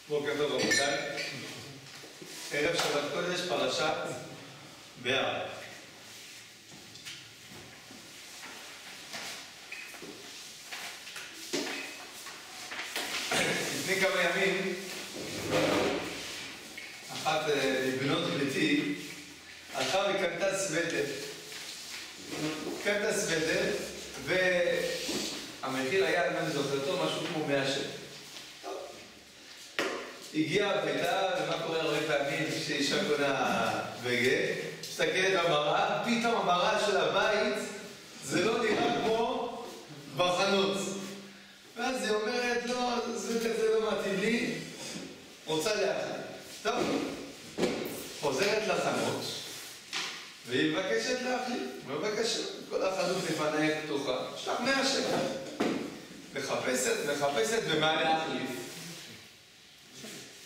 בוקר טוב רבותיי, ערב שבת קודש, פרשת בהר. לפני כמה ימים, אחת מבנות ביתי הלכה וקנתה סוודר. קנתה סוודר, והמחיר היה, אם אני זוכר טוב, משהו כמו 100 שקל. הגיעה הביתה, ומה קורה הרבה פעמים כשאישה קונה בגד, מסתכלת במראה, פתאום המראה של הבית זה לא נראה כמו בחנות. ואז היא אומרת, לא, זה לא מתאים לי, רוצה להחליט. טוב, חוזרת לחנות, והיא מבקשת להחליט. בבקשה, כל החנות לפניה פתוחה, יש לך 100 שקל. מחפשת ומה להחליף.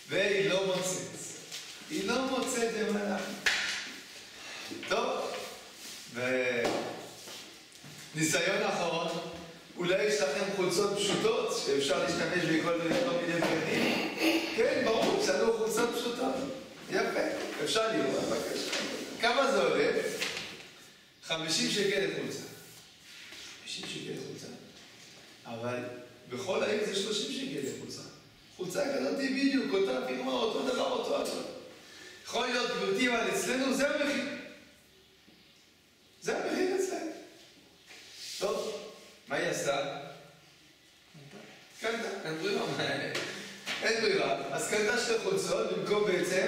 והיא לא מוצאת. היא לא מוצאת במה להחליף. טוב, וניסיון אחרון, אולי יש לכם חולצות פשוטות שאפשר להשתמש בכל מיני בגדים? כן, ברור, יש לנו חולצות פשוטות. יפה, אפשר לראות, בבקשה. כמה זה עולה? 50 שקל לחולצה. 50 שקל לחולצה. אבל בכל העיר זה 30 שקל לחולצה. חולצה כזאת בדיוק, אותה פירמה, אותו דבר, אותו. יכול להיות, גברתי, אבל אצלנו זה המחיר. זה המחיר אצלנו. טוב, מה היא עשתה? קנתה, אין ברירה. אין ברירה. אז קנתה 2 חולצות, במקום בעצם,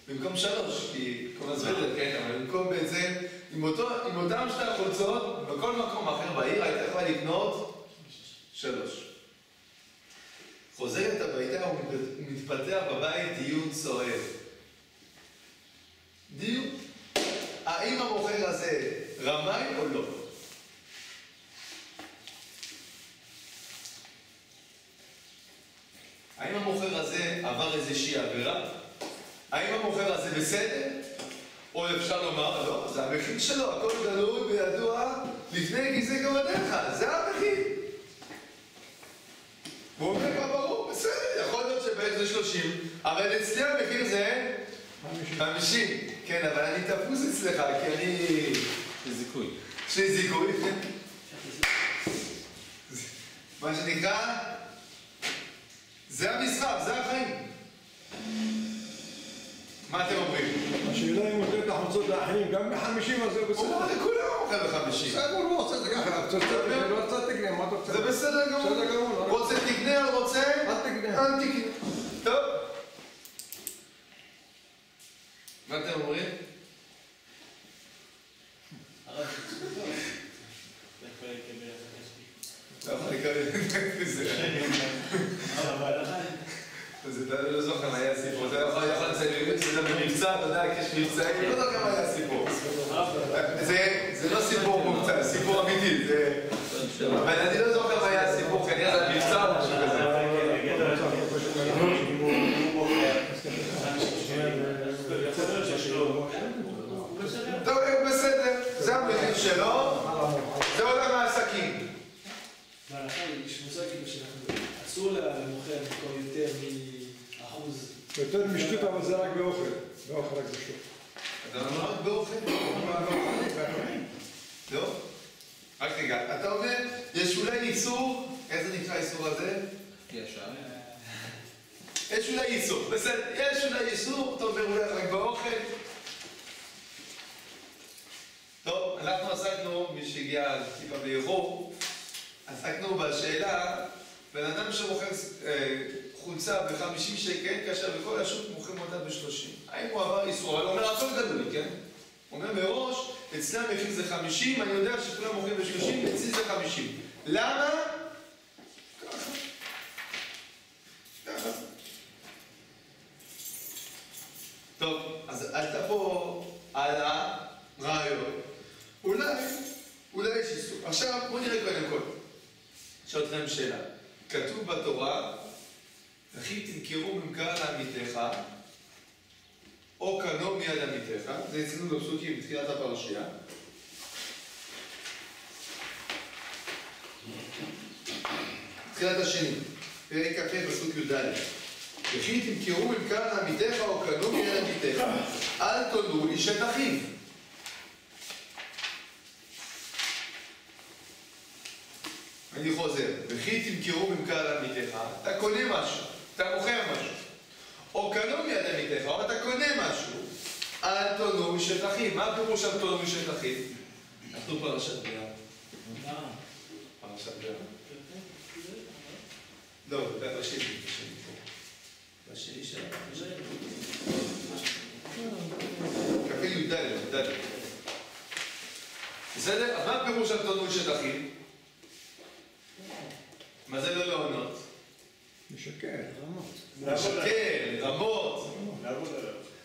במקום 3, כי כל הסוודר, כן, אבל במקום בעצם, עם אותם 2 חולצות, בכל מקום אחר בעיר, הייתה יכולה לקנות 3. חוזרת הביתה ומתפתח בבית דיון סוער. דיון. האם המוכר הזה רמאי או לא? האם המוכר הזה עבר איזושהי עבירה? האם המוכר הזה בסדר? או אפשר לומר, לא, זה המחיר שלו, הכל גלוי וידוע לפני גזעי גמדיך, זה המחיר. והוא אומר כבר ברור, בסדר, יכול להיות שבעצם זה 30, אבל אצלי המחיר זה 50. כן, אבל אני תפוס אצלך, כי אני... זיכוי. יש לי זיכוי. מה שנקרא, זה המשחק, זה החיים. מה אתם אומרים? השאלה אם נותן את החולצות לאחרים, גם ב-50 אז זה בסדר. הוא אומר לכולם מוכר ב-50. בסדר, הוא רוצה את ככה, לא רוצה תקנה, מה אתה רוצה? זה בסדר גמור. רוצה תקנה, רוצה? אל תקנה. אל תקנה. טוב. מה אתם אומרים? לא יכול לקבל בזה. אז אתה לא זוכר מה היה הסיפור, אתה יכול לציין שזה במבצע, אתה יודע, יש מבצעים, לא יודע כמה היה הסיפור. זה לא סיפור מובצע, זה סיפור אמיתי, אבל אני לא זוכר מה היה הסיפור, כנראה זה מבצע או משהו כזה. טוב, בסדר, זה המחיר שלו, זה עולם העסקים. בהלכה יש מושג כאילו שאסור למוכר למכור יותר מאחוז. יותר משטות, אבל זה רק באוכל. באוכל רק בשוק. אתה אומר רק באוכל? לא? רק רגע, אתה אומר, יש אולי איסור, איזה נקרא האיסור הזה? ישר. יש אולי איסור, בסדר, יש אולי איסור, אתה אומר אולי רק באוכל. טוב, אנחנו עסקנו, מי שהגיע טיפה באיחור, עסקנו בשאלה, בן אדם שמוכר חולצה ב-50 שקל, כאשר בכל השוק מוכרים אותה ב-30. האם הוא עבר איסור? אבל הוא אומר, הכל גדול, כן? הוא אומר מראש, אצלם המחיר זה 50, אני יודע שכולם מוכרים ב-30, אצלי זה 50. למה? ככה. טוב, אז עלתה פה על הרעיון. אולי יש איסור. עכשיו, בואו נראה קודם כל. שואל אתכם שאלה. כתוב בתורה, וכי תמכרו ממכר לעמיתך, או קנו מיד עמיתך, זה אצלנו בפסוקים בתחילת הפרשייה. תחילת השני, פרק כ"ה פסוק י"ד. וכי תמכרו ממכר לעמיתך או קנו מיד עמיתך, אל תונו איש את אחיו. אני חוזר, וכי תמכרו ממכר לעמיתך, אתה קונה משהו, אתה מוכר משהו, או קנו מיד עמיתך, או אתה קונה משהו, אל תונו איש את אחיו. מה הפירוש אל תונו איש את אחיו? אנחנו פרשת ביאה. פרשת ביאה. לא, בשני פה. בשני של קפה י"ד. בסדר? אז מה הפירוש אל תונו איש את אחיו? מה זה לא לעונות? לשקר. לשקר, לרמות.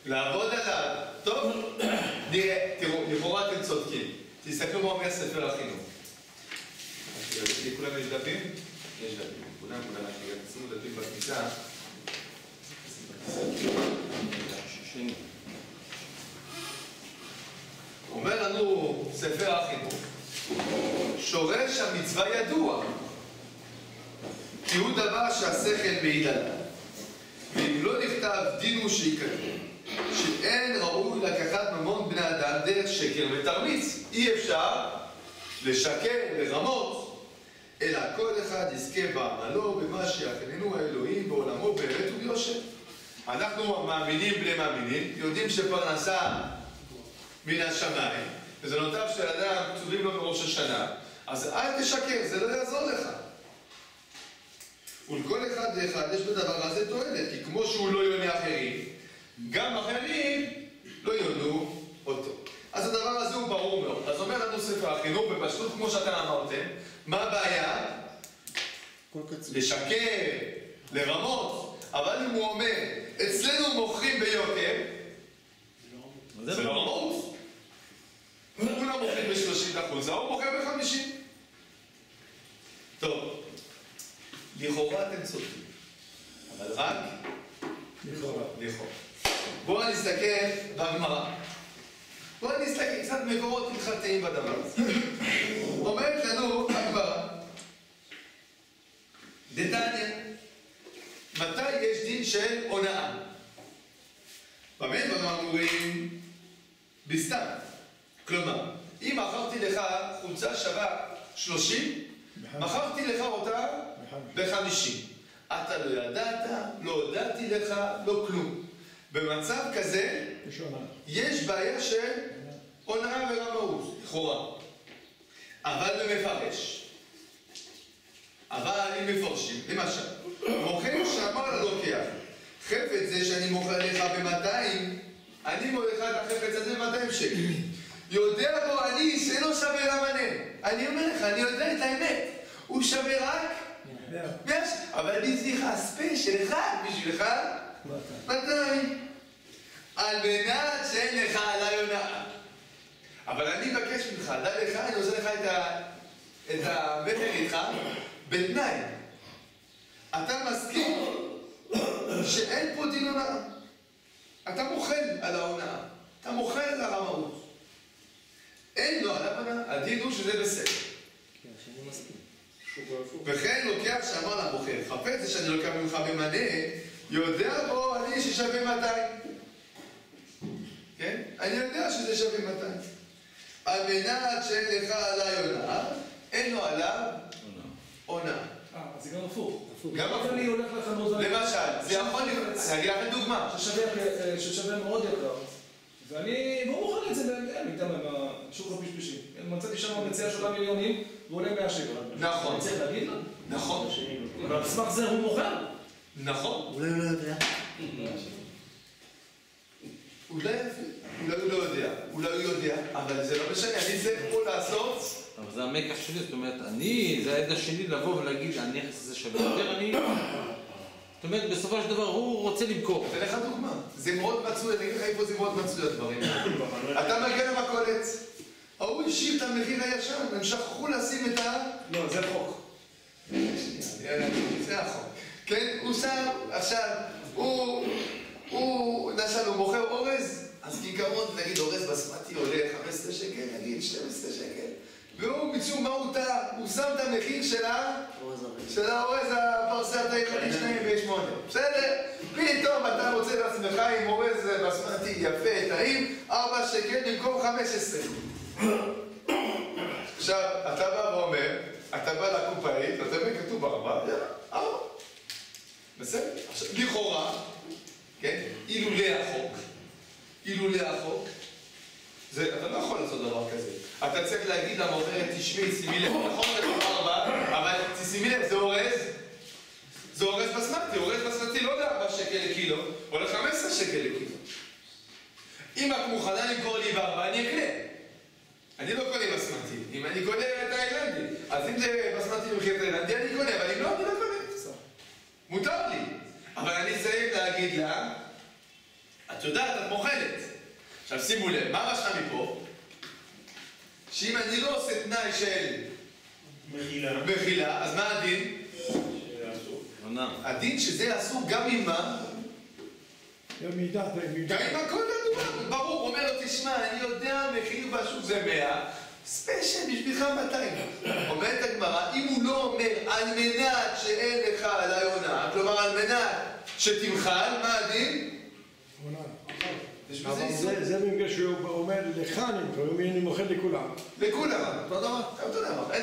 לעבוד עליו. טוב? נראה, תראו, לכאורה אתם צודקים. תסתכלו מה אומר ספר החינוך. לכולם יש דפים? יש דפים. כולם, שימו דפים בכניסה. אומר לנו ספר החינוך, שורש המצווה ידוע, כי הוא דבר שהשכל מעיד עליו. ואם לא נכתב דין הוא שייכתב, שאין ראוי לקחת ממון בני אדם דרך שקר ותרמיץ. אי אפשר לשקר, לרמות, אלא כל אחד יזכה בעמלו במה שיחננו האלוהים בעולמו באמת וביושר. אנחנו מאמינים בני מאמינים, יודעים שפרנסה מן השמיים, וזנותיו של אדם כתובים לו בראש השנה, אז אל תשקר, זה לא יעזור לך. ולכל אחד ואחד יש בדבר הזה תועלת, כי כמו שהוא לא יונה אחרים, גם אחרים לא יונו אותו. אז הדבר הזה הוא ברור מאוד. אז אומר לנו ספר החינוך בפשטות, כמו שאתם אמרתם, מה הבעיה? לשקר, לרמות, אבל אם הוא אומר, אצלנו מוכרים ביוקר, זה לא רמות. כולם מוכרים ב-30%, הוא מוכר ב-50%. טוב, לכאורה אתם צודקים, אבל רק לכאורה. בואו נסתכל בגמרא. בואו נסתכל קצת מקורות הלכתיים בדבר הזה. אומרת לנו הגמרא, דתניא, מתי יש דין של הונאה? במה דברים אמורים? בסתם. כלומר, אם מכרתי לך חולצה שווה 30, מכרתי לך אותה ב-50. אתה לא ידעת, לא הודעתי לך, לא כלום. במצב כזה, יש בעיה של הונאה ורמאות, לכאורה. אבל במפרש. אבל אם מפרשים, למשל, מוכר שאמר ללוקח, חפץ זה שאני מוכר לך ב-200, אני מוכר לך את החפץ הזה ב-200 שקל. יודע בו אני שאינו שווה למנה. אני אומר לך, אני יודע את האמת. הוא שווה רק 100. אבל אני צריך ספיישל אחד בשבילך 200. על מנת שאין לך עליי הונאה. אבל אני מבקש ממך, דע לך, אני עושה לך את המחיר איתך בתנאי. אתה מסכים שאין פה דין הונאה. אתה מוכל על ההונאה. אתה מוכל על הרמאות. אין לו עליו הונאה. הדין הוא שזה בסדר. וכן לוקח שאמר למוכר, חפץ זה שאני לוקח ממך במנה, יודע בו אני ששווה 200. כן? אני יודע שזה שווה 200. על מנת שאין לך עליי הונאה, אין לו עליו הונאה. אז זה גם הפוך. גם הפוך. אני הולך לחנות... למשל, זה יכול להיות... אני אגיד לכם דוגמה. ששווה מאוד יקר. והוא מוכר את זה מטעם השוק הפשפשי. מצאתי שם מציע 3 מיליונים, והוא עולה 100 שקל. נכון. אני צריך להגיד לו? נכון. אבל על סמך זה הוא מוכר. נכון. אולי הוא לא יודע. אולי הוא לא יודע. אולי הוא יודע, אבל זה לא משנה. אני צריך פה לעשות... אבל זה המקח שלי, זאת אומרת, זה העדה שלי לבוא ולהגיד, הנכס הזה שווה יותר, זאת אומרת, בסופו של דבר הוא רוצה למכור. אתן לך דוגמה. זה מאוד מצוי, אני אגיד לך איפה זה מאוד מצוי הדברים. אתה מגיע למכולת, ההוא השאיר את המחיר הישן, הם שכחו לשים את ה... לא, זה חוק. זה החוק. כן, הוא שם, עכשיו, הוא נשל, הוא מוכר אורז, אז כעיקרון, נגיד אורז בסמטי עולה 15 שקל, נגיד 12 שקל. והוא, משום מה הוא שם את המחיר של של האורז הפרסה התאילנדי 208. בסדר? פתאום אתה רוצה לעצמך עם אורז בסמנתי יפה, טעים, 4 שקל במקום 15. עכשיו, אתה בא ואומר, אתה בא לקופאית, אתה אומר כתוב 4, יאללה, 4. בסדר? עכשיו, לכאורה, כן? אילולא החוק, אתה לא יכול לעשות דבר כזה. אתה צריך להגיד למוכרת, תשמעי, שימי לב, נכון, כתוב 4, אבל תשימי לב, זה אורז בסמנתי, אורז בסמנתי לא ב4 שקל לקילו, או ל15 שקל לקילו. אם את מוכנה למכור לי ב4, אני אקנה. אני לא קונה בסמנתי. אם אני קונה את האילנדי, אז אם זה בסמנתי במחיר האילנדי, אני קונה, אבל אם לא, אני לא קונה. מותר לי. אבל אני צריך להגיד לה, את יודעת, את מוכנת. עכשיו שימו לב, מה משמע מפה? שאם אני לא עושה תנאי של מחילה, אז מה הדין? הדין שזה אסור גם עם מה? גם עם הכל לדבר. ברור, אומר לו, תשמע, אני יודע, מחיר בשוק זה 100, ספיישל בשבילך 200. אומרת הגמרא, אם הוא לא אומר על מנת שאין לך על היונה, כלומר על מנת שתמחל, מה הדין? אבל זה בגלל שהוא אומר לך אני מוכר לכולם. לכולם, אותו דבר, אין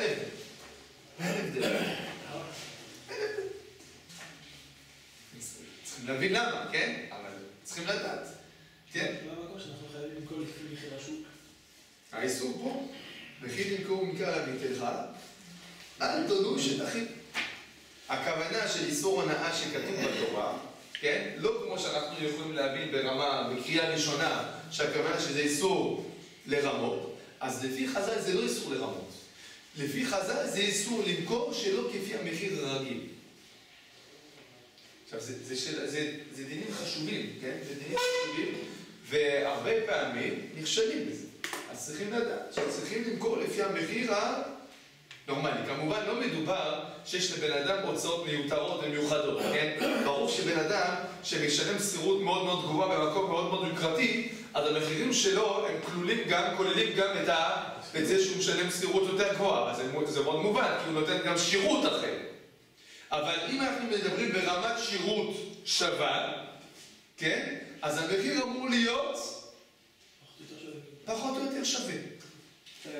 הבדל. צריכים להבין למה, כן? אבל צריכים לדעת. כן? מה המקום שאנחנו חייבים למכור לפי מחיר השוק? האיסור פה, מחיר למכור מכר לביתך, אל תודו שתכין. הכוונה של איסור הונאה שכתוב בתורה, כן? לא כמו שאנחנו יכולים להבין ברמה, בקריאה ראשונה, שהכוונה שזה איסור לרמות, אז לפי חז"ל זה לא איסור לרמות. לפי חז"ל זה איסור למכור שלא כפי המחיר הרגיל. עכשיו, זה דינים חשובים, כן? זה דינים חשובים, והרבה פעמים נכשלים בזה. אז צריכים לדעת שצריכים למכור לפי המחיר הנורמלי. כמובן לא מדובר שיש לבן אדם הוצאות מיותרות ומיוחדות, כן? ברור שבן אדם שמשלם שכירות מאוד מאוד גבוהה במקום מאוד מאוד יוקרתי, אז המחירים שלו הם כוללים גם את זה שהוא משלם שכירות יותר גבוהה. אז זה מאוד מובן, כי הוא נותן גם שירות אחר. אבל אם אנחנו מדברים ברמת שירות שווה, כן? אז המחיר אמור להיות פחות או יותר שווה.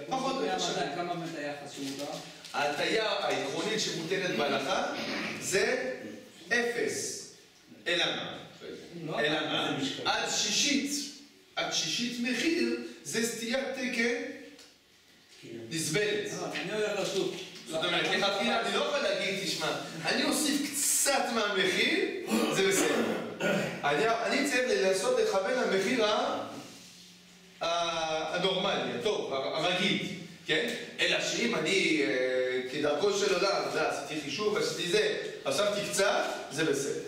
פחות או יותר שווה. כמה באמת היחס שמותר? ההטיה העקרונית שמוטלת בהלכה זה 0. אלא מה? עד שישית מחיר זה סטיית תקן נסבלת. אני הולך לשוק. זאת אומרת, לכתחילה אני לא יכול להגיד, תשמע, אני אוסיף קצת מהמחיר, זה בסדר. אני צריך לנסות לכוון למחיר הנורמלי, הטוב, הרגיל, כן? אלא שאם אני, כדרכו של עולם, עשיתי חישוב, עשיתי זה, הוספתי קצת, זה בסדר.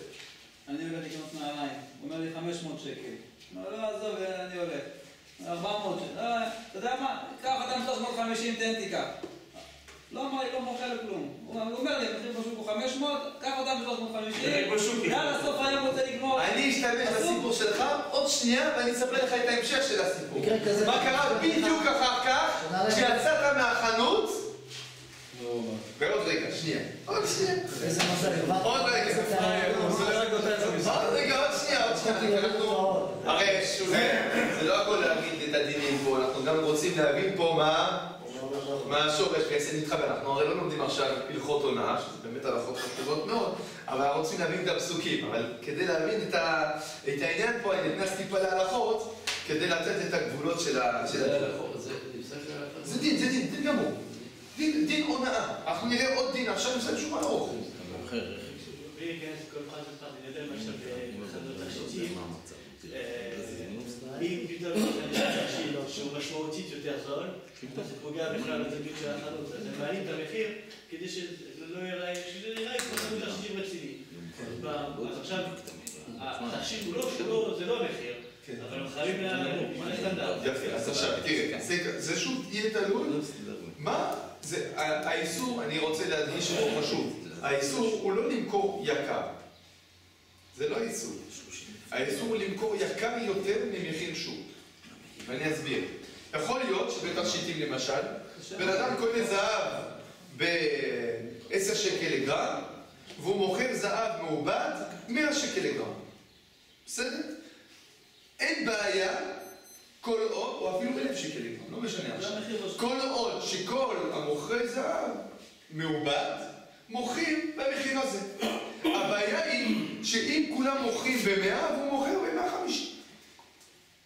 אני הולך לקנות נעליים, הוא אומר לי 500 שקל. לא, עזוב, אני הולך. 400 שקל. אתה יודע מה? קח אותם 350, תן תיקח. לא אמר לי, לא מוכר לכלום. הוא אומר לי, המחיר בשוק הוא 500, קח אותם 350, יאללה, סוף היום רוצה לגמור. אני אשתמש בסיפור שלך עוד שנייה, ואני אספר לך את ההמשך של הסיפור. מה קרה בדיוק אחר כך, כשיצאת מהחנות, ועוד רגע, שנייה. עוד שנייה. עוד רגע. עוד שנייה. הרי זה לא הכל להגיד את הדינים פה, אנחנו גם רוצים להבין פה מה השורש בעצם נתחבר. אנחנו הרי לא לומדים עכשיו הלכות הונאה, שזה באמת הלכות חשובות מאוד, אבל אנחנו רוצים להבין את הפסוקים. אבל כדי להבין את העניין פה, אני נכנס טיפה להלכות, כדי לתת את הגבולות של זה דין גמור. דין הונאה. אנחנו נראה עוד דין, עכשיו נעשה שום על אוכל. בלי להיכנס לכל פרט ופרט, אני יודע למשל בחנות תכשיטים, אם פתאום יש תכשיט שהוא משמעותית יותר זול, זה פוגע בכלל בזווית של החנות, אז הם מעלים את המחיר כדי שזה לא ייראה כמו חנות תכשיטים רציני. אז עכשיו, התכשיט זה לא המחיר, אבל הם חייבים לסטנדרט. יפה, אז עכשיו, תראה, זה שוב יהיה תלוי. מה? האיסור, אני רוצה להדגיש פה חשוב, האיסור הוא לא למכור יקר. זה לא האיסור. האיסור הוא למכור יקר יותר ממחיר שוק. ואני אסביר. יכול להיות שבתכשיטים למשל, בן אדם קונה זהב 10 שקל לגרם, והוא מוכר זהב מעובד 100 שקל לגרם. בסדר? אין בעיה כל עוד, או אפילו 1,000 שקל לגרם, לא משנה עכשיו. כל עוד שכל המוכרי זהב מעובד, מוכרים במחיר הזה. הבעיה היא שאם כולם מוכרים ב100, והוא מוכר ב150.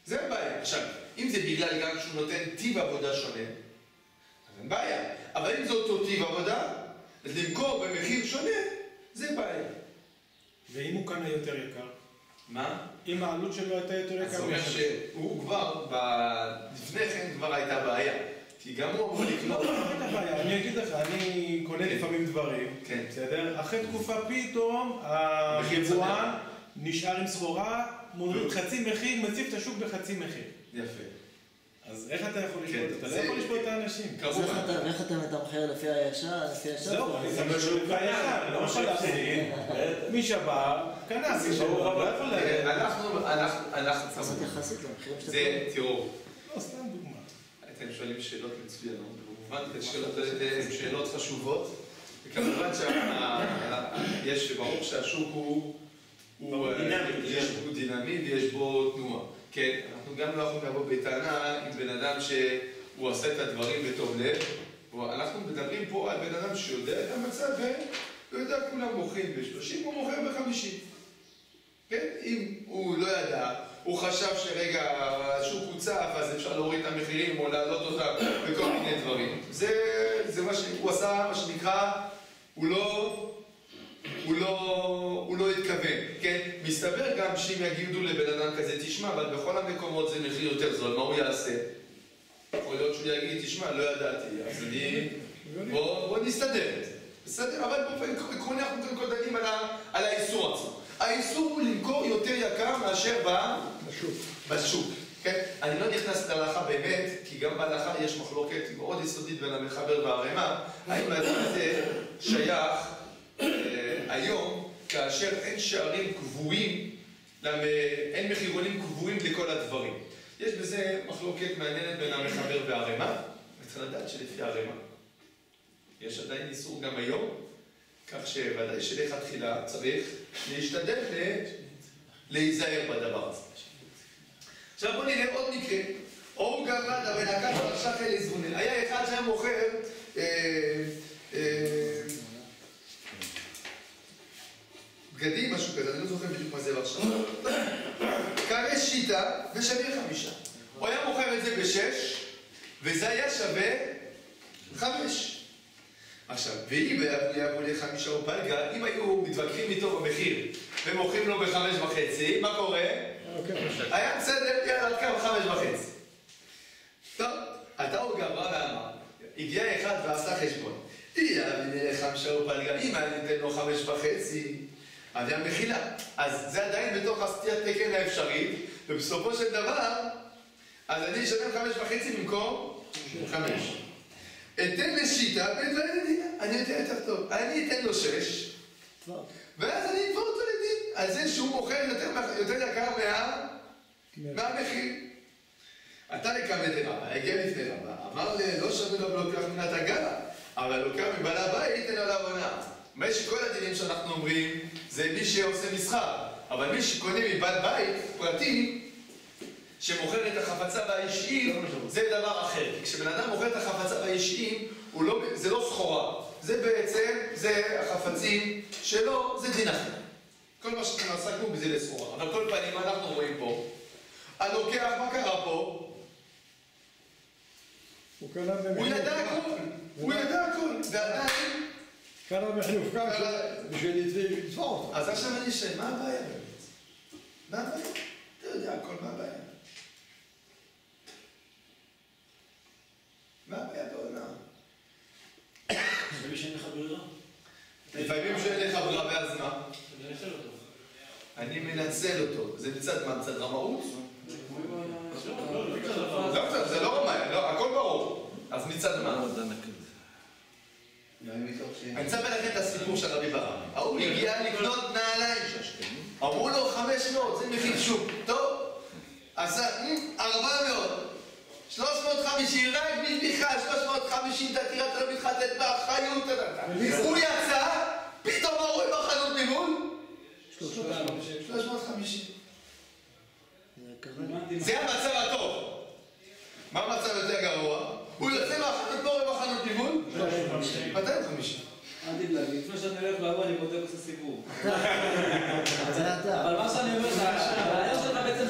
זה הבעיה. עכשיו, אם זה בגלל גם שהוא נותן טיב עבודה שונה, אז אין בעיה. אבל אם זה אותו טיב עבודה, אז למכור במחיר שונה, זה בעיה. ואם הוא קנה יותר יקר? מה? אם העלות שלו הייתה יותר יקר? אז זה אומר שהוא כבר, לפני כן כבר הייתה בעיה. כי גם הוא אמור לקנות. לא הייתה בעיה, אני אגיד לך, אני קונה לפעמים דברים, בסדר? אחרי תקופה פתאום, היבואן נשאר עם סחורה, מוריד חצי מחיר, מציב את השוק בחצי מחיר. יפה. אז איך אתה יכול לשפוט? אתה לא יכול לשפוט את האנשים. איך אתה מתמחר לפי הישר? זהו, אני שם לשוק הישר, לא יכול להפסיד. מי שבר, קנה, מי שבר, לא יכול להגיד. אנחנו זאת יחסית למחירים שאתה זה, תראו. לא, סתם דוגמה. אתם שואלים שאלות מצוינות, במובן הן שאלות חשובות, וכמובן שיש, ברור שהשוק הוא דינמי ויש בו תנועה. כן, אנחנו גם לא יכולים לבוא בטענה עם בן אדם שהוא עושה את הדברים בתום לב, אנחנו מדברים פה על בן אדם שיודע את המצב והוא יודע כולם מוכרים ב-30, הוא מוכר ב-50. כן, אם הוא לא ידע, הוא חשב שרגע השוק הוצף, אז אפשר להוריד את המחירים או להעלות אותם וכל מיני דברים. זה מה שהוא עשה, מה שנקרא, הוא לא התכוון, כן? מסתבר גם שאם יגידו לבן אדם כזה, תשמע, אבל בכל המקומות זה מחיר יותר זול, מה הוא יעשה? יכול להיות שהוא יגיד, תשמע, לא ידעתי, אז בוא נסתדר את זה. בסדר? אבל באופן עקרוני אנחנו קודם כל דנים על האיסור עצמו. האיסור הוא למכור יותר יקר מאשר בשוק. כן? אני לא נכנס להלכה באמת, כי גם בהלכה יש מחלוקת מאוד יסודית בין המחבר והערימה, האם האדם הזה שייך היום, כאשר אין שערים קבועים, אין מחירונים קבועים לכל הדברים. יש בזה מחלוקת מעניינת בין המחבר והערימה, וצריך לדעת שלפי הערימה יש עדיין איסור גם היום, כך שוודאי שלכתחילה צריך להשתדל להיזהר בדבר הזה. עכשיו בואו נראה עוד מקרה. אור גרד הבן הקש הרשך אל עזבונן. היה אחד שהיה מוכר בגדים, משהו כזה, אני לא זוכר בדיוק מה זה עכשיו. קרא שיטה ושווה 5. הוא היה מוכר את זה ב6, וזה היה שווה 5. עכשיו, ואם יבוא ל5 או פלגה, אם היו מתווכחים איתו במחיר ומוכרים לו ב5.5, מה קורה? היה בסדר, יאללה, כמה 5.5. טוב, אתה הוא גברה ואמר, הגיע אחד ועשה חשבון. יאללה, ל5 או פלגה, אם אני ניתן לו 5.5, אז היה מחילה. אז זה עדיין בתוך הסטיית תקן האפשרית, ובסופו של דבר, אז אני אשלם 5.5 במקום 5. אתן לשיטה בדבר לדינה, אני אתן יותר טוב. אני אתן לו 6, ואז אני אתבור אותו לדין, על זה שהוא מוכר יותר יקר מהמחיר. אתה לקמא דרבא, הגיע לפני רבא, אמר לא שווה לו לוקח מנת הגלה, אבל לוקח מבעל הבית אין עליו עונה. מה שכל הדינים שאנחנו אומרים, זה מי שעושה מסחר, אבל מי שקונה מבעל בית פרטי, שמוכר את החפצה והאישיים, זה דבר אחר. כשבן אדם מוכר את החפצה והאישיים, זה לא סחורה. זה בעצם, זה החפצים שלו, זה דין אחר. כל מה שאנחנו עסקנו בזה לסחורה. אבל כל פנים, מה אנחנו רואים פה? הלוקח, מה קרה פה? הוא ידע הכל. הוא ידע הכל. ועדיין... קנה בחיוב ככה, בשביל לתבוע אותו. אז עכשיו אני שואל, מה הבעיה באמת? מה הבעיה? אתה יודע הכל, מה הבעיה? מה הבעיה בעולם? לפעמים שאין לך ברירה. לפעמים שאין לך ברירה, ואז מה? אתה מנצל אותו. אני מנצל אותו. זה מצד מה? מצד רמאות? לא, זה לא רמאי, הכל ברור. אז מצד מה? אני אספר לכם את הסיפור של רבי ברם. ההוא הגיע לקנות נעליים. אמרו לו 500, זה מחיר שוק. טוב? אז 400. 350, רק בשבילך, 350, אתה תראה, אתה לא מתחתת באחריות, הוא יצא, פתאום מה רואה בחנות ממול? 350. זה המצב הטוב. מה המצב יותר גרוע? הוא יוצא מהחנות, מה רואה בחנות ממול? 250. אל תדלג, לפני שאני הולך לעבוד, אני בודק עושה סיבוב. זה אתה. אבל מה שאני אומר, הרעיון שלך בעצם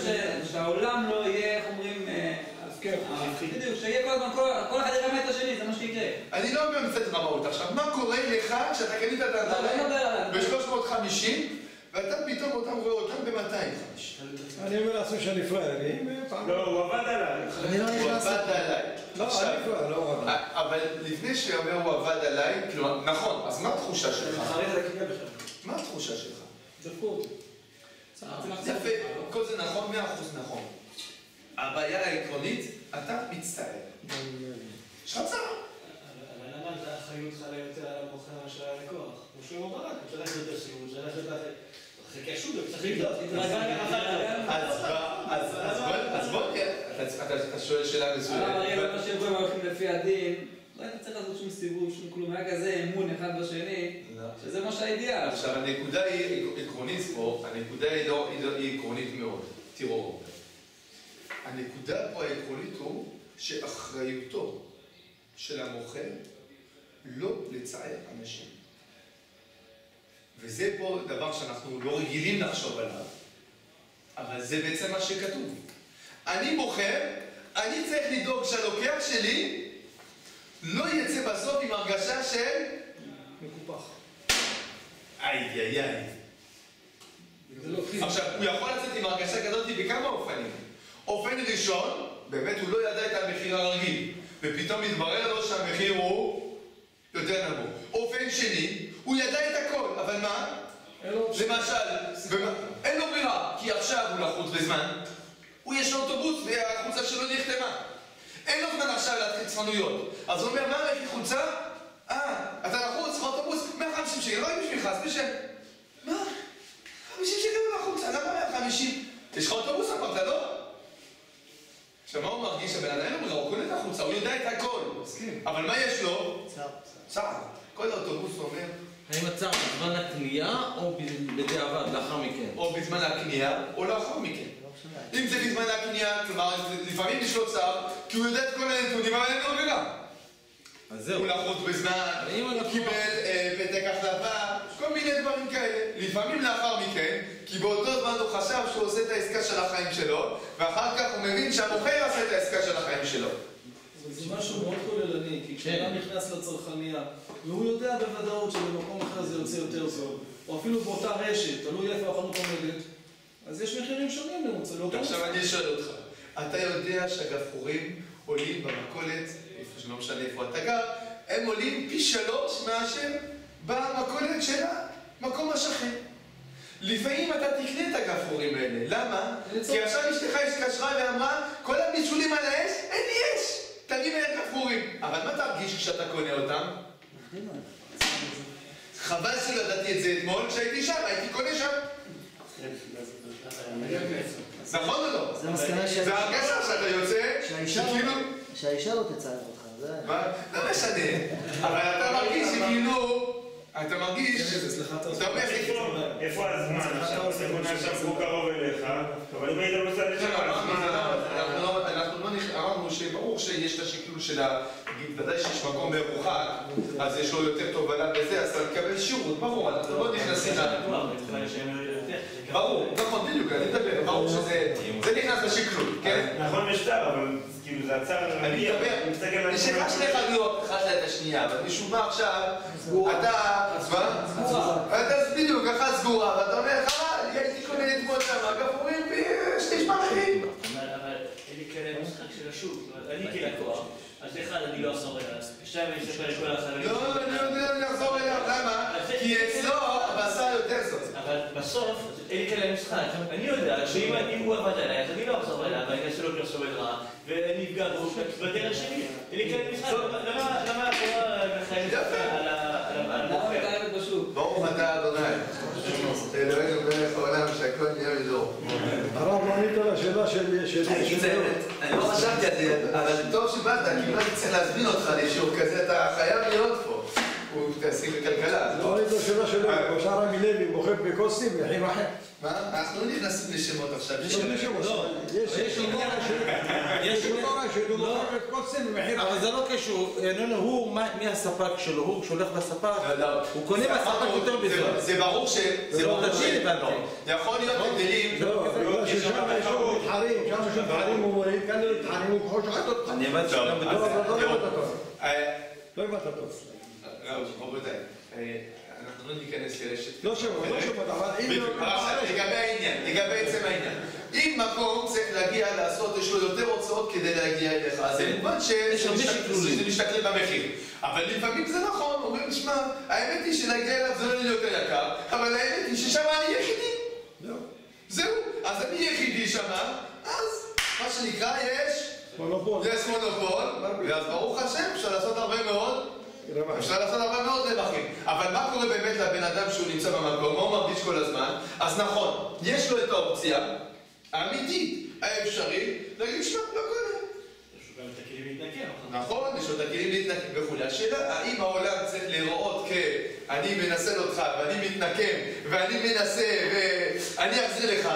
שהעולם לא יהיה, איך אומרים, בדיוק, שיהיה כל הזמן, כל אחד ירמה את השני, זה מה שיקרה. אני לא ממצא את רמאות. עכשיו, מה קורה לך כשאתה קנית את הנעליים ב-350 ואתה פתאום רואה אותם ב-250? אני אומר לעצמי שאני פראייר, לא, הוא עבד עליי. אני לא הוא נכנס... עבד עליי. לא, אני פראייר, לא עבד. אבל לפני שאומר הוא עבד עליי, כאילו, נכון, אז מה התחושה שלך? אחרי זה קיבל בכלל. מה התחושה שלך? דפקו אותי. יפה, כל זה נכון, 100% נכון. הבעיה העקרונית, אתה מצטער. יש לך צער. אבל למה האחריות חלה יותר על המוכר מאשר על הלקוח? כמו שהוא ברק, הוא צריך להיות בסיום, הוא צריך להיות אחרי השוק, הוא צריך לבדוק. אז בוא נראה, אתה שואל שאלה מסוימת. הרי לא חושב שהם הולכים לפי הדין, לא היית צריך לעשות שום סיבוב, שום כלום, היה כזה אמון אחד בשני, שזה מה שהאידיאל. עכשיו, הנקודה היא עקרונית פה, הנקודה היא עקרונית מאוד. תראו, הנקודה פה העקרונית הוא שאחריותו של המוכר לא לצער אנשים. וזה פה דבר שאנחנו לא רגילים לחשוב עליו, אבל זה בעצם מה שכתוב. אני מוכר, אני צריך לדאוג שהלוקח שלי לא יצא בסוף עם הרגשה של מקופח. איי. עכשיו, הוא יכול לצאת עם הרגשה כזאת בכמה אופנים. אופן ראשון, באמת הוא לא ידע את המחיר הרגיל, ופתאום מתברר לו שהמחיר הוא יותר נמוך. אופן שני, הוא ידע את הכל, אבל מה? למשל, אין לו ברירה, כי עכשיו הוא לחוץ בזמן, הוא יש לו אוטובוס והחוצה שלו נחתמה. אין לו זמן עכשיו להתחיל צפנויות. אז הוא אומר, מה המחיר חוצה? אתה לחוץ, אוטובוס, 150 שקל, לא עם בשבילך, אז בשם. מה? 50 שקל לחוצה, למה 150? יש לך אוטובוס, אמרת, לא? עכשיו, מה הוא מרגיש? הבן אדם אין לו ברירה, הוא קונה את החוצה, הוא יודע את הכל. אבל מה יש לו? צער. כל האוטובוס אומר... האם הצער בזמן הקנייה או בדיעבד, לאחר מכן? או בזמן הקנייה או לאחר מכן. אם זה בזמן הקנייה, כלומר, לפעמים יש לו צער, כי הוא יודע את כל הנתונים, אבל אין לו ברירה. אז זהו. הוא לחוץ בזמן, הוא קיבל פתק החלפה, כל מיני דברים כאלה. לפעמים לאחר מכן, כי באותו זמן הוא חשב שהוא עושה את העסקה של החיים שלו, ואחר כך הוא מבין שהמוכר עושה את העסקה של החיים שלו. זה משהו מאוד כוללני, כי כשאדם נכנס לצרכניה, והוא יודע בוודאות שבמקום אחר זה יוצא יותר זול, או אפילו באותה רשת, תלוי איפה החנות עומדת, אז יש מחירים שונים למוצר. עכשיו אני שואל אותך, אתה יודע שהגפרורים עולים במכולת, איפה שלא משנה איפה אתה גר, הם עולים פי 3 מאשר במכולת של המקום השכן. לפעמים אתה תקנה את הגפרורים האלה, למה? כי עכשיו אשתך התקשרה ואמרה, כל הבישולים על האש, אין לי אש! תביא מהם גפרורים. אבל מה תרגיש כשאתה קונה אותם? חבל שלא ידעתי את זה אתמול, כשהייתי שם, הייתי קונה שם. נכון או לא? זה מסקנה זה הרגשה שאתה יוצא, שכאילו... שהאישה לא תצער אותך, זה... לא משנה, אבל אתה מרגיש שכאילו... אתה מרגיש... אתה אומר... איפה הזמן? עכשיו אתה קונה שם פה קרוב אליך, אבל אם היית נוסע לשם, אנחנו לא אמרנו שברור שיש את השקלול של ודאי שיש מקום מרוחק, אז יש לו יותר תובלה בזה, אז אתה מקבל שירות, ברור, אנחנו לא נכנסים ברור, נכון, בדיוק, אני מדבר, ברור שזה נכנס לשקלול, כן? נכון משטר, אבל כאילו זה הצער... אני מדבר, יש לך שני חנויות, אחת ליד השנייה, אבל משום מה עכשיו, אתה בדיוק, אחת סגורה, ואתה אומר, חבל, הייתי קונה אתמול שם, גפרורים בשליש מהמחירים. אבל אין לי כאלה משחק של השוק, אני כלקוח, אז אחד אני לא אחזור אליו, שתיים אני אספר לכל החברים. לא, אני יודע לחזור אליו, למה? כי אצלו הבשר יותר זאת. אבל בסוף, אין לי כאלה משחק, אני יודע שאם הוא עבד עליי, אז אני לא אחזור אליו, ואני אעשה לו פרסומת רע, ואני אפגע בו בדרך שלי. אין לי כאלה משחק, למה התורה מחייבת על המוכר? ברוך אתה אדוני, אלוהינו מלך העולם שהכל נהיה בדור. הרב לא ענית לשאלה אני לא חשבתי על זה, אבל טוב שבאת, כי לא צריך להזמין אותך לשיעור כזה, אתה חייב להיות פה. הוא תעסק בכלכלה. לא ראיתי השאלה שלו, כמו רמי לוי מוכר בקוסטים, יחים אחר. מה? אנחנו לא נכנסים לשמות עכשיו. יש תורה שהוא מוכר בקוסטים במחיר אחר. אבל זה לא קשור, הוא מהספק שלו, הוא שולח לספק, הוא קונה מהספק יותר בזמן. זה ברור ש... זה לא תשאיר, יכול להיות הבדלים. לא, ששם יש לו מתחרים, שם יש לו מתחרים, הוא מוריד, כאן לא מתחרים, הוא יכול שוחט אותך. אני הבנתי שגם בדרך. לא הבנת טוב. רבותיי, אנחנו לא ניכנס לרשת. לא שמות, אבל אם... לגבי העניין, לגבי עצם העניין. אם מקום צריך להגיע לעשות, יש לו יותר הוצאות כדי להגיע אליך, אז זה מובן שזה משתכלל במחיר. אבל לפעמים זה נכון, אומרים, תשמע, האמת היא שלהגיע אליו זה לא לי יותר יקר, אבל האמת היא ששם אני יחידי. זהו, אז אני יחידי שם, אז מה שנקרא יש... מונופול. יש מונופול, ואז ברוך השם אפשר לעשות הרבה מאוד רווחים. אבל מה קורה באמת לבן אדם שהוא נמצא במקום? מה הוא מרגיש כל הזמן? אז נכון, יש לו את האופציה האמיתית, האפשרית, להגיד שמע, לא קורה. יש לו גם את הכלים להתנקם. נכון, יש לו את הכלים להתנקם וכו'. השאלה, האם העולם צריך להיראות אני מנסה אותך ואני מתנקם ואני מנסה ואני אחזיר לך,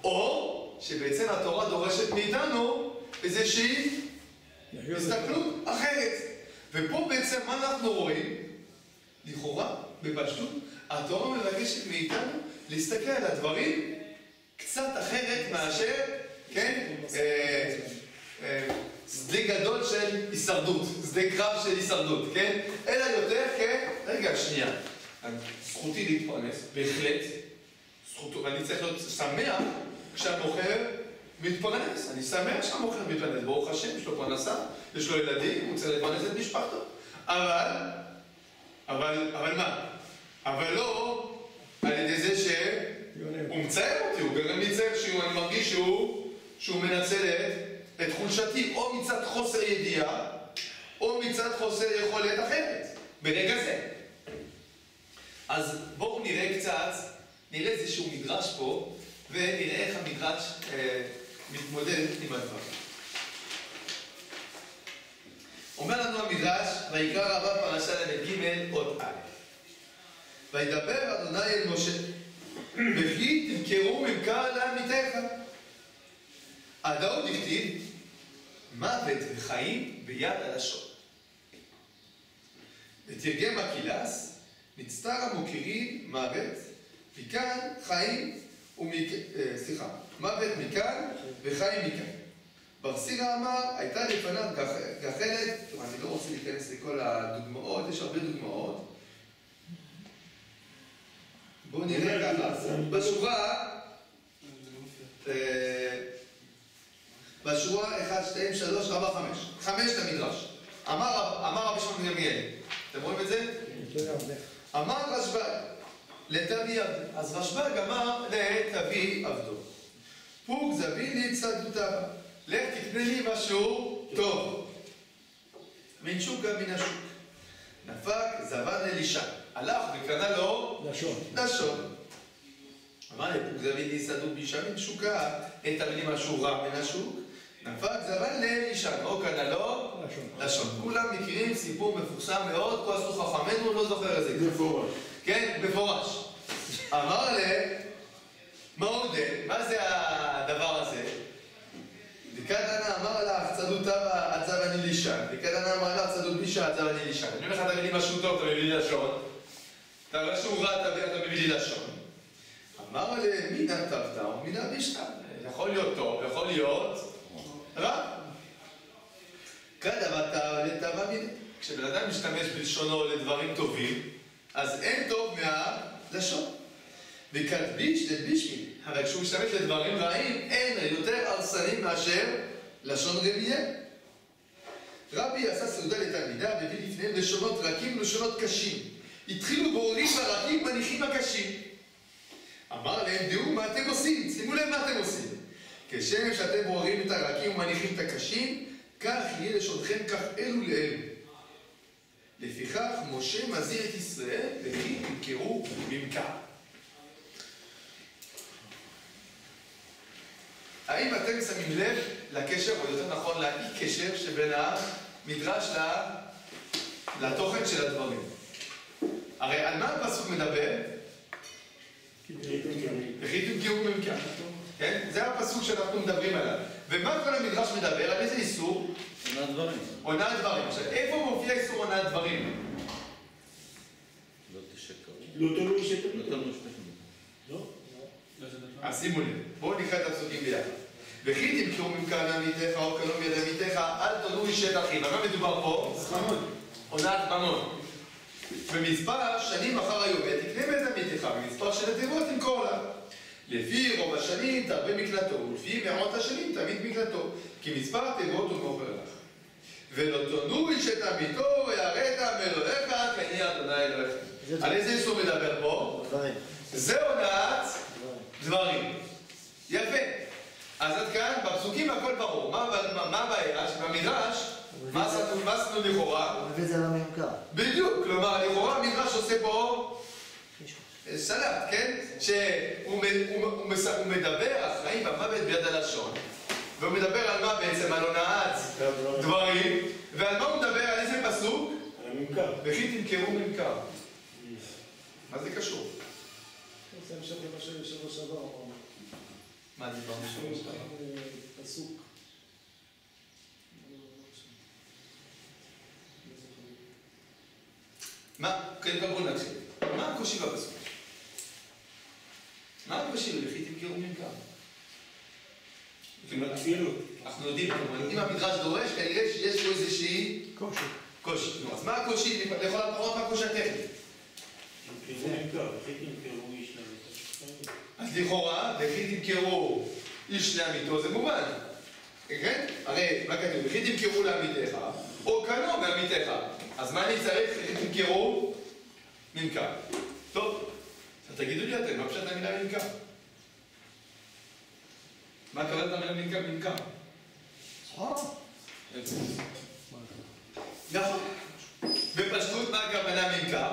או שבעצם התורה דורשת מאיתנו איזושהי הסתכלות אחרת. ופה בעצם מה אנחנו רואים? לכאורה, בפשטות, התורה מבקשת מאיתנו להסתכל על הדברים קצת אחרת מאשר, כן? שדה גדול של הישרדות, שדה קרב של הישרדות, כן? אלא יותר, כן? רגע, שנייה. זכותי להתפרנס, בהחלט. זכותו, ואני צריך להיות שמח כשהמוכר מתפרנס. אני שמח שהמוכר מתפרנס. ברוך השם, יש לו פרנסה, יש לו ילדים, הוא צריך לפרנס את משפחתו. אבל מה? אבל לא על ידי זה שהוא מצער אותי, הוא גרם לי צער שאני מרגיש שהוא מנצל את חולשתי, או מצד חוסר ידיעה, או מצד חוסר יכולת אחרת, ברגע זה. אז בואו נראה קצת, נראה איזשהו מדרש פה, ונראה איך המדרש מתמודד עם הדבר. אומר לנו המדרש, ויקרא רבה פרשה ל"ג אות א'. וידבר אדוני אל משה, וכי תמכרו ממכר לעמיתך. עד ההוא דכתיב, מוות וחיים ביד הלשון. ותרגם הקילס, מצטר המוכירים מוות, מכאן חיים מוות מכאן וחיים מכאן. בר סירא אמר, הייתה לפניו גחלת, אני לא רוצה להיכנס לכל הדוגמאות, יש הרבה דוגמאות. בואו נראה ככה, בשורה 1, 2, 3, 4, 5. 5 למדרש. אמר רבי שמעון גמליאל. אתם רואים את זה? אמר רשב"ג לתביא עבדו. אז רשב"ג אמר לתביא עבדו. פוק זבי לי צדותיו. לך תקנה לי משהו טוב. מן שוקה מן השוק. נפק זבן אלישע. הלך וקנה לו לשון. אמר לפוק זבי לי צדות בישע מן שוקה. את תביא לי משהו רע מן השוק. נפק זבן לאלישע. או קנה לו לשון. כולם מכירים סיפור מפורסם מאוד. כל עשו חכמנו לא זוכר איזה. מפורש. כן, מפורש. אמר להם, מה עוד? מה זה הדבר הזה? דקדנה אמר לך, צדותיו עצב אני לישן. דקדנה אמר לך, צדות בישה עצב אני לישן. אני אומר לך, אתה מביא לי משהו טוב, אתה מביא לי לשון. אתה רואה שהוא רע, אתה מביא לי לשון. אמר להם, מי נתבת ומי נבישת? יכול להיות טוב, יכול להיות רע. כדבתה לטבע מיני. כשבן אדם משתמש בלשונו לדברים טובים, אז אין טוב מהלשון. וכדביש לדביש מיני. הרי כשהוא משתמש לדברים רעים, אין יותר הרסני מאשר לשון רמייה. רבי עשה סעודה לתלמידיו, והביא לפניהם לשונות רכים ולשונות קשים. התחילו בוררים ברכים מניחים הקשים. אמר להם, דעו מה אתם עושים, שימו לב מה אתם עושים. כשם שאתם בוררים את הרכים ומניחים את הקשים, כך יהיה לשונכם כך אלו לאלו. לפיכך משה מזהיר את ישראל וכי תמכרו ממכר. האם אתם שמים לב לקשר, או יותר נכון לאי קשר שבין המדרש לתוכן של הדברים? הרי על מה הפסוק מדבר? וחיתום קירוב ממכר. כן? זה הפסוק שאנחנו מדברים עליו. ומה כל המדרש מדבר? על איזה איסור? עונת דברים. עונת דברים. עכשיו, איפה מופיע איסור עונת דברים? לא תשקר. לא תלוי שתלוי. לא תלוי שתלוי. לא? אז שימו לב, בואו נקרא את הפסוקים ביחד. וכי תמכרו ממכר מעמיתך או קנו מיד עמיתך, אל תונו איש את אחיו. על מה מדובר פה? ממון. עונת ממון. במספר שנים אחר היובל תקנה בית עמיתך, במספר של התיבות תמכור לה. לפי רוב השנים תרבה מקלטו, ולפי מאות השנים תמיד מקלטו, כי מספר התיבות הוא מוכר לך. ולא תונו איש את עמיתו, ויראת מאלוהיך, כי אני אדוני אלוהיך. על איזה איסור מדבר פה? דברים. זה עונת דברים. יפה. אז עד כאן, בפסוקים הכל ברור. מה הבעיה? שבמדרש, מה עשינו לכאורה? הוא מביא את זה לממכר. בדיוק. כלומר, לכאורה המדרש עושה פה סלט, כן? שהוא מדבר, החיים במוות ביד הלשון, והוא מדבר על מה בעצם? על הונאת דברים, ועל מה הוא מדבר? על איזה פסוק? על הממכר. וכי תמכרו ממכר. מה זה קשור? זה המשך למה שבשבוע שעבר אמרנו. מה דיברנו בשבוע שעבר? פסוק. מה? כן, בואו נקשיב. מה הקושי בפסוק? מה הקושי בכי תמכרו ממכר? אנחנו יודעים, אם המדרש דורש, כנראה שיש פה איזושהי קושי. אז מה הקושי? לכל הפחות מה הקושי הטכני? אז לכאורה, וכי תמכרו איש לעמיתו, זה מובן. כן? הרי, מה כתוב? וכי תמכרו לעמיתך, או קנו מעמיתך. אז מה אני צריך? וכי תמכרו ממכר. טוב, אז תגידו לי אתם, מה פשוט המילה ממכר? מה הכוונת המילה ממכר? סחורה. נכון. בפשטות, מה הכוונה ממכר?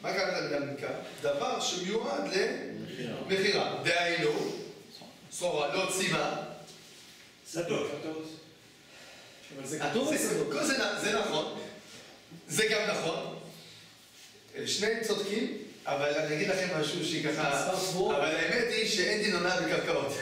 מה הכוונה המילה ממכר? דבר שמיועד למכירה. דהיינו, סחורה, לא צימה. סדות. אבל זה כתוב בסדות. זה נכון. זה גם נכון. שניהם צודקים, אבל אני אגיד לכם משהו שככה... אבל האמת היא שאין דין הונאה בקרקעות.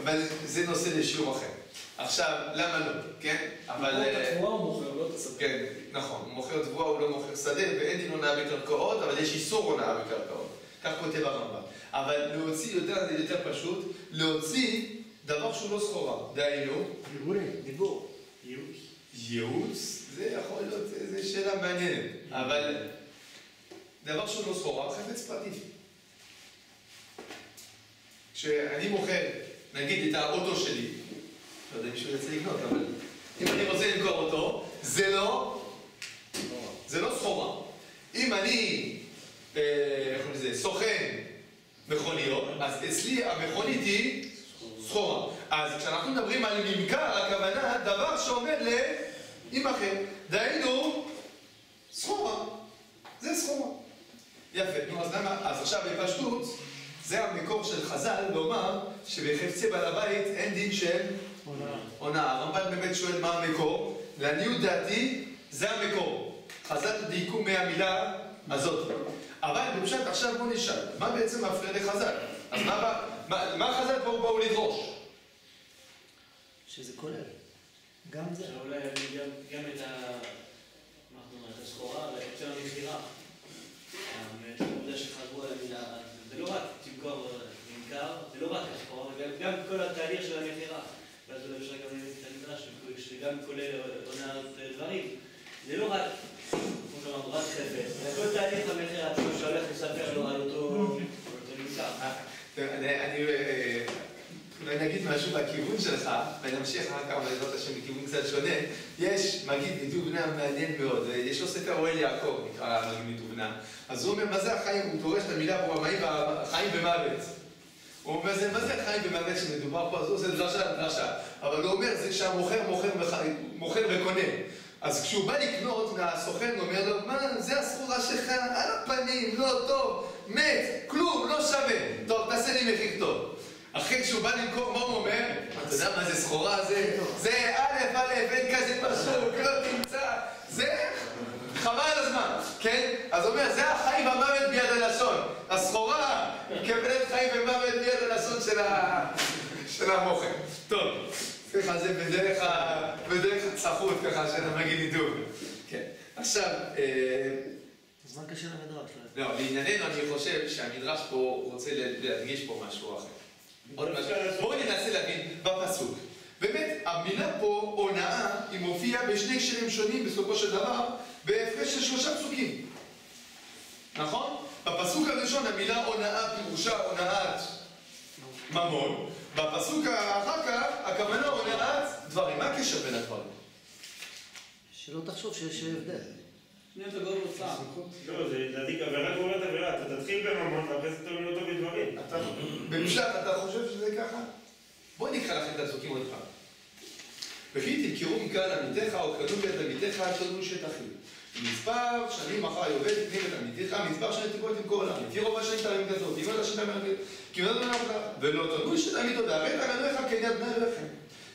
אבל זה נושא לשיעור אחר. עכשיו, למה לא? כן? אבל... הוא מוכר את התבואה הוא מוכר, לא את השדה. כן, נכון. הוא מוכר תבואה, הוא לא מוכר שדה, ואין דין הונאה בקרקעות, אבל יש איסור הונאה בקרקעות. כך כותב הרמב"ם. אבל להוציא יותר פשוט, להוציא דבר שהוא לא סחורה. דהיינו... דיבור. ייעוץ, זה יכול להיות, זו שאלה מעניינת, אבל דבר שהוא לא סחורה, חפץ פרטי. כשאני מוכר, נגיד, את האוטו שלי, לא יודע אם מישהו ירצה לקנות, אבל אם אני רוצה למכור אותו, זה לא סחורה. אם אני, איך קוראים לזה, סוכן מכוניות, אז אצלי המכונית היא סחורה. אז כשאנחנו מדברים על ממכר, הכוונה דבר שעומד להימכר. דהיינו, סחורה. זה סחורה. יפה. נו, אז למה? אז עכשיו בפשטות, זה המקור של חז"ל לומר שבחפצי בעל הבית אין דין של הונאה. הרמב"ן באמת שואל מה המקור. לעניות דעתי, זה המקור. חז"ל דייקו מהמילה הזאת. אבל בפשט עכשיו בוא נשאל, מה בעצם מפריע לחז"ל? אז מה חז"ל פה באו לדרוש? שזה כולל. גם זה. אולי גם את הסחורה ואת המכירה. העובדה שחזרו על המילה, זה לא רק תמכור ממכר, זה לא רק הסחורה, גם כל התהליך של המכירה. ואז אולי אפשר גם להגיד את המדרש, שגם כולל הונאת דברים. זה לא רק, כמו שאמרנו, רק חפץ, זה כל תהליך המכירה, שהולך לספר לו על אותו ממכר. אולי נגיד משהו בכיוון שלך, ונמשיך אחר כך בעזרת השם בכיוון קצת שונה. יש מגיד מדובנה מעניין מאוד, יש לו ספר אוהל יעקב, נקרא מגיד מדובנה. אז הוא אומר, מה זה החיים? הוא דורש את המילה פה, חיים במוות. הוא אומר, מה זה החיים במוות שמדובר פה? אז הוא עושה דרשה. אבל הוא אומר, זה כשהמוכר מוכר וקונה. אז כשהוא בא לקנות מהסוכן, הוא אומר לו, מה, זה הסחורה שלך, על הפנים. פנים, לא טוב, מת, כלום, לא שווה. טוב, תעשה לי מחיר טוב. אחרי שהוא בא למכור, מה הוא אומר? אתה יודע מה זה סחורה? זה א', אין כזה פשוט, לא תמצא. זה חבל על הזמן, כן? אז הוא אומר, זה החיים והמוות ביד הלשון. הסחורה מקבלת חיים ומוות ביד הלשון של המוכר. טוב, סליחה, זה בדרך הצחות ככה של המגיד עידוד. כן, עכשיו... אז מה קשה למדרש? לא, לענייננו אני חושב שהמדרש פה רוצה להדגיש פה משהו אחר. בואו ננסה להבין בפסוק. באמת, המילה פה, הונאה, היא מופיעה בשני הקשרים שונים בסופו של דבר, בהפרש של 3 פסוקים. נכון? בפסוק הראשון המילה הונאה פירושה הונאת ממון, בפסוק אחר כך הכוונה הונאת דברים. מה הקשר בין הדברים? שלא תחשוב שיש הבדל. שניהם תגור בוצעה. לא, זה לדעתי עבירה גורמת עבירה. אתה תתחיל בממון ואחרי זה תורם אותו בדברים. במשפט, אתה חושב שזה ככה? בואי נקרא לכם את הפסוקים עוד פעם. וכי תמכרו מכאן עמיתך או קנו ביד עמיתך תנו שתאכלו. מספר שנים אחר יובל תקנים את עמיתך, מספר שנים תמכור לעמיתי רוב השנים תרים כזאת, תימד השנים תרים ולא תנו שתעמיד עוד הרי תעננך כיד בני לכם.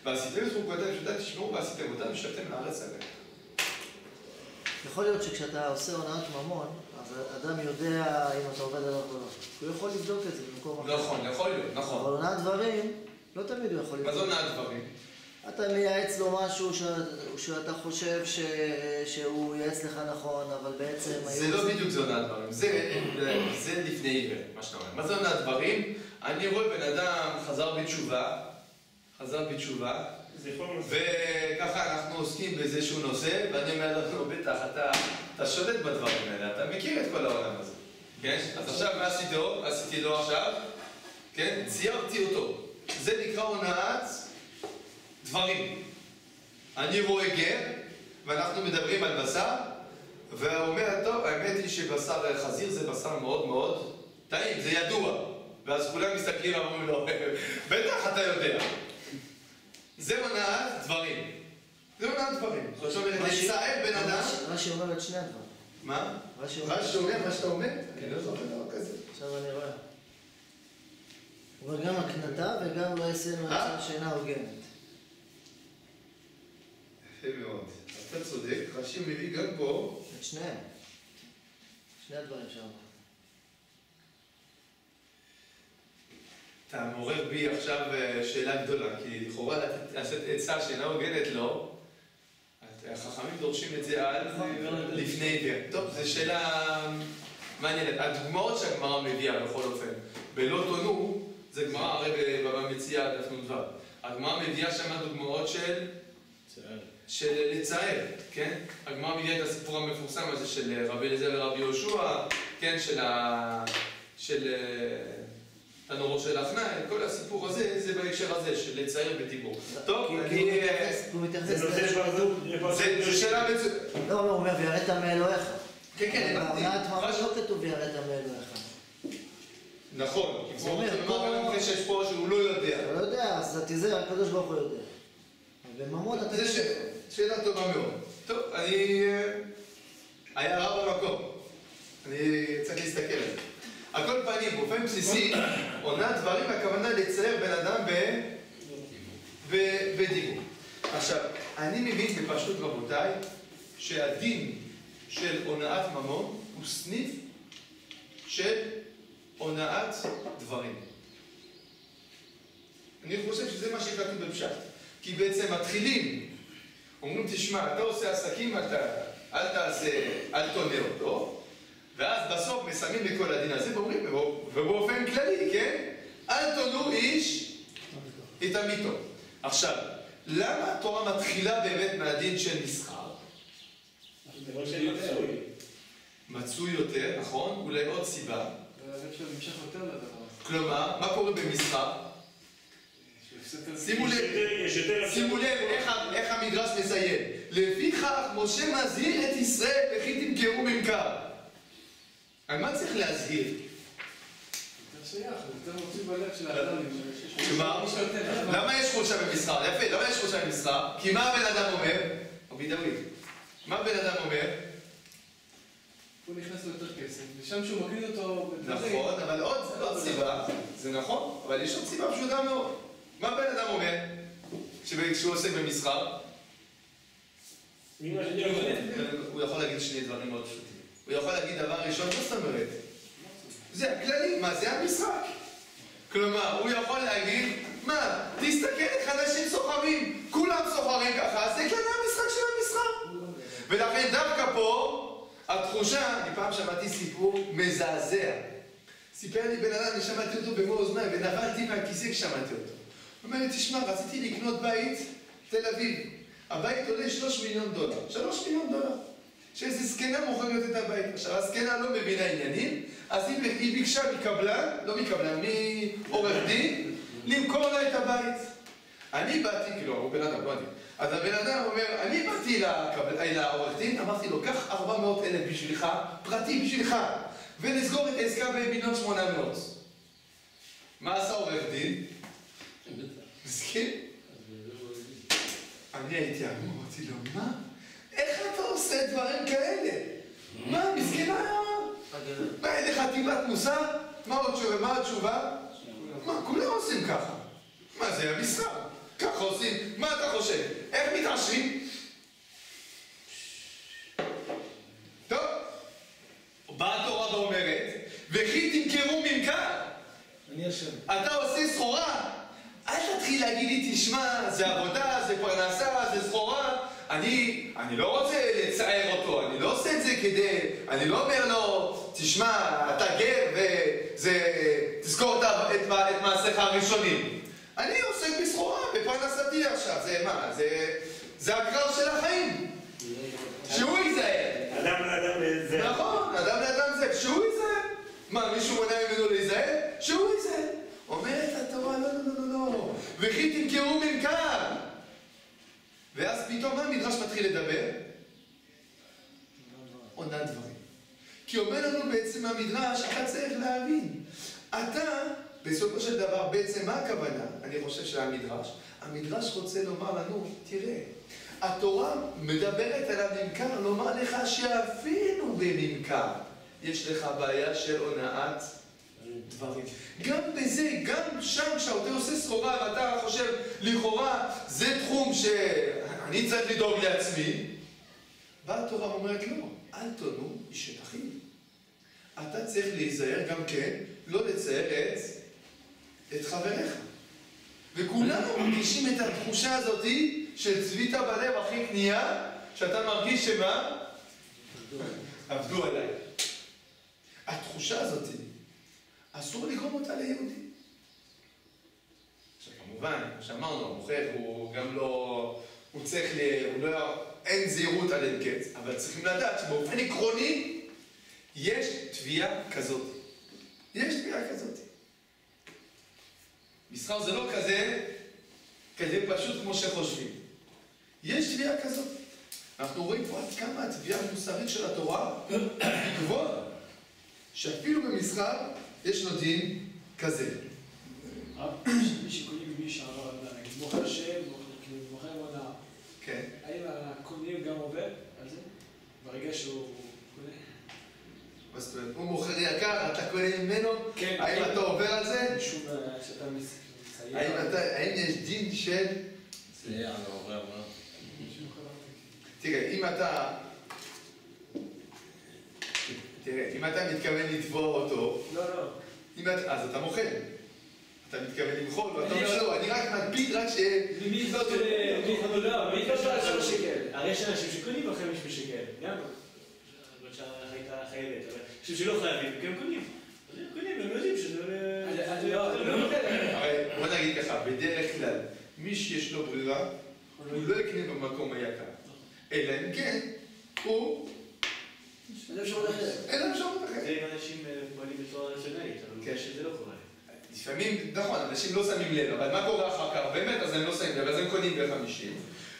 ועשיתם את חוקותיהם שתת תשמעו ועשיתם אותם ושבתם לארץ עליהם. יכול להיות שכשאתה עושה הונאת ממון, אז אדם יודע אם אתה עובד עליו או לא. הוא יכול לבדוק את זה במקום אחר. נכון, יכול להיות, נכון. אבל הונאת דברים, לא תמיד הוא יכול לבדוק. מה זה הונאת דברים? אתה מייעץ לו משהו שאתה חושב שהוא ייעץ לך נכון, אבל בעצם... זה לא בדיוק זה הונאת דברים, זה לפני עיוור, מה שאתה אומר. מה זה הונאת דברים? אני רואה בן אדם חזר בתשובה, וככה אנחנו עוסקים באיזשהו נושא, ואני אומר לו, בטח, אתה שולט בדברים האלה, אתה מכיר את כל העולם הזה. כן? אז עכשיו מה עשיתי לו עכשיו? כן? ציירתי אותו. זה נקרא הונאת דברים. אני רואה גר, ואנחנו מדברים על בשר, והוא אומר, טוב, האמת היא שבשר חזיר זה בשר מאוד מאוד טעים, זה ידוע. ואז כולם מסתכלים ואומרים לו, בטח אתה יודע. זה הונאת דברים. זה הונאת דברים. עכשיו, לצער בן אדם... רש"י אומר את שני הדברים. מה? רש"י אומר מה שאתה אומר? אני לא זוכר דבר כזה. עכשיו אני רואה. הוא אומר גם הקנטה וגם לא יעשינו עצה שאינה הוגנת. יפה מאוד. אתה צודק, רש"י מביא גם פה... את שניהם. שני הדברים שאמרת. אתה מעורר בי עכשיו שאלה גדולה, כי לכאורה לעשות עצה שאינה הוגנת לו, החכמים דורשים את זה על לפני עיוור. טוב, זו שאלה מעניינת. הדוגמאות שהגמרא מביאה בכל אופן, בלא תונו, זה גמרא הרי בבא מציעא דף נ"ו. הגמרא מביאה שם דוגמאות של לצער, כן? הגמרא מביאה את הסיפור המפורסם הזה של רבי אליעזר ורבי יהושע, כן? של הנורו של אחנאי, כל הסיפור הזה, זה בהקשר הזה, של לצייר בדיבור. טוב, הוא מתייחס זה שאלה מצוינת. לא, הוא אומר, ויראת מאלוהיך. כן, כן, בהונאת ממון לא כתוב ויראת מאלוהיך. נכון, כי פה רוצה לומר גם שיש פה שהוא לא יודע. הוא לא יודע, אז תיזהר, הקדוש ברוך הוא יודע. בממון אתה יודע. זו שאלה טובה מאוד. טוב, היה רע במקום. אני צריך להסתכל על זה. על כל פנים, באופן בסיסי, הונאת דברים, הכוונה לצייר בן אדם בדיבור. עכשיו, אני מבין בפשטות רבותיי, שהדין של הונאת ממון הוא סניף של הונאת דברים. אני חושב שזה מה שכתוב בפשט. כי בעצם מתחילים, אומרים, תשמע, אתה עושה עסקים, אל תונה אותו, ואז בסוף מסיימים בכל הדין הזה, ואומרים, ובאופן כללי, כן? אל תונו איש את עמיתו. עכשיו, למה התורה מתחילה באמת מהדין של מסחר? מצוי יותר, נכון? אולי עוד סיבה. כלומר, מה קורה במסחר? שימו לב איך המדרש מסיים. לפיכך משה מזהיר את ישראל וכי תמכרו ממכר. על מה צריך להזהיר? יותר שייך, יותר מוציא בלב של האדם. כלומר, למה יש חולשה במסחר? יפה, למה יש חולשה במסחר? כי מה הבן אדם אומר? רבי דוד, מה הבן אדם אומר? הוא נכנס לו יותר כסף, שם שהוא מקליט אותו... נכון, אבל עוד סיבה, זה נכון, אבל יש עוד סיבה פשוטה מאוד. מה בן אדם אומר כשהוא עוסק במסחר? הוא יכול להגיד שני דברים מאוד פשוטים. הוא יכול להגיד דבר ראשון, מה זאת אומרת? זה הכללי, מה זה המשחק? כלומר, הוא יכול להגיד, מה, תסתכל איך אנשים סוחרים, כולם סוחרים ככה, זה כללי המשחק של המסחר. ולכן דווקא פה, התחושה, אני פעם שמעתי סיפור מזעזע. סיפר לי בן אדם, אני שמעתי אותו במו אוזניי, ונבלתי מהכיסא כששמעתי אותו. הוא אומר לי, תשמע, רציתי לקנות בית, תל אביב. הבית עולה $3 מיליון. $3 מיליון. שאיזו זקנה מוכרת את הבית. עכשיו, הזקנה לא מבינה עניינים, אז היא ביקשה מקבלן, לא מקבלן, מעורך דין, למכור לה את הבית. אני באתי, כאילו, הוא בן אדם, לא אני. אז הבן אדם אומר, אני באתי לעורך דין, אמרתי לו, קח 400,000 בשבילך, פרטי בשבילך, ונסגור את העסקה ב1.8 מיליון. מה עשה עורך דין? מסכים? אני הייתי אמרתי לו, מה? איך אתה עושה דברים כאלה? מה, מסכנה? מה, אין לך טיפת מוסר? מה התשובה? מה, כולם עושים ככה. מה זה המשחק? ככה עושים. מה אתה חושב? איך מתעשרים? טוב. באה התורה ואומרת, וכי תמכרו ממכר. אני אשם. אתה עושה סחורה. אל תתחיל להגיד לי, תשמע, זה עבודה, זה פרנסה, זה סחורה. אני לא רוצה לצער אותו, אני לא עושה את זה כדי, אני לא אומר לו, תשמע, אתה גר ותזכור את מעשיך הראשונים. אני עוסק בסחורה, בפרנסתי עכשיו, זה מה? זה הקרב של החיים. שהוא ייזהר. אדם לאדם זה. נכון, אדם לאדם זה, שהוא ייזהר. מה, מישהו מונע ממנו להיזהר? שהוא ייזהר. אומרת התורה, לא. וכי תמכרו ממכר. ואז פתאום המדרש מתחיל לדבר? עונה דברים. כי אומר לנו בעצם המדרש, אתה צריך להבין. אתה, בסופו של דבר, בעצם מה הכוונה? אני חושב שהמדרש, המדרש רוצה לומר לנו, תראה, התורה מדברת על הממכר, לומר לך שאפילו בממכר יש לך בעיה של הונאת דברים. גם בזה, גם שם כשאתה עושה סחורה ואתה חושב לכאורה זה תחום שאני צריך לדאוג לעצמי, באה התורה אומרת לא, אל תונו בשטחים. אתה צריך להיזהר גם כן, לא לצייר את חבריך. וכולנו מרגישים את התחושה הזאת של צביטה בלב הכי קנייה, שאתה מרגיש שמה? עבדו עליי. התחושה הזאת אסור לגרום אותה ליהודי. עכשיו כמובן, כמו שאמרנו, המוכר הוא גם לא, הוא צריך, אין זהירות על אין קץ, אבל צריכים לדעת שבאופן עקרוני יש תביעה כזאת. יש תביעה כזאת. מסחר זה לא כזה פשוט כמו שחושבים. יש תביעה כזאת. אנחנו רואים פה עד כמה התביעה המוסרית של התורה היא גבוהה. שאפילו במסחר יש לו דין כזה. מי שקונים מי שעבר עדיין, מוכר שם, מוכר מונה. כן. האם הקונים גם עובר על זה? ברגע שהוא קונה? מה זאת אומרת? הוא מוכר יקר, אתה קונה ממנו? כן. האם אתה עובר על זה? משום שאתה מסייע. האם יש דין של... סייע, לא עובר, מה? תראה, אם אתה מתכוון לתבוע אותו... לא. אז אתה מוכר. אתה מתכוון למחול, ואתה אומר לא, אני רק מדביק רק ש... מי לא... מי לא שואל 3 שקל? הרי יש אנשים שקונים אחרי מישהו שקל. גם. למרות שהייתה חייבת, אבל אנשים שלא חייבים, כי הם קונים. אז הם קונים, הם יודעים שזה... בוא נגיד ככה, בדרך כלל, מי שיש לו ברירה, הוא לא יקנה במקום היקר. אלא אם כן, הוא... אין לו אפשרות אחרת. זה אם אנשים פועלים בצורה רציונלית, אבל שזה לא קורה. לפעמים, נכון, אנשים לא שמים לב, אבל מה קורה אחר כך? באמת, אז הם לא שמים לב, אז הם קונים ב-50,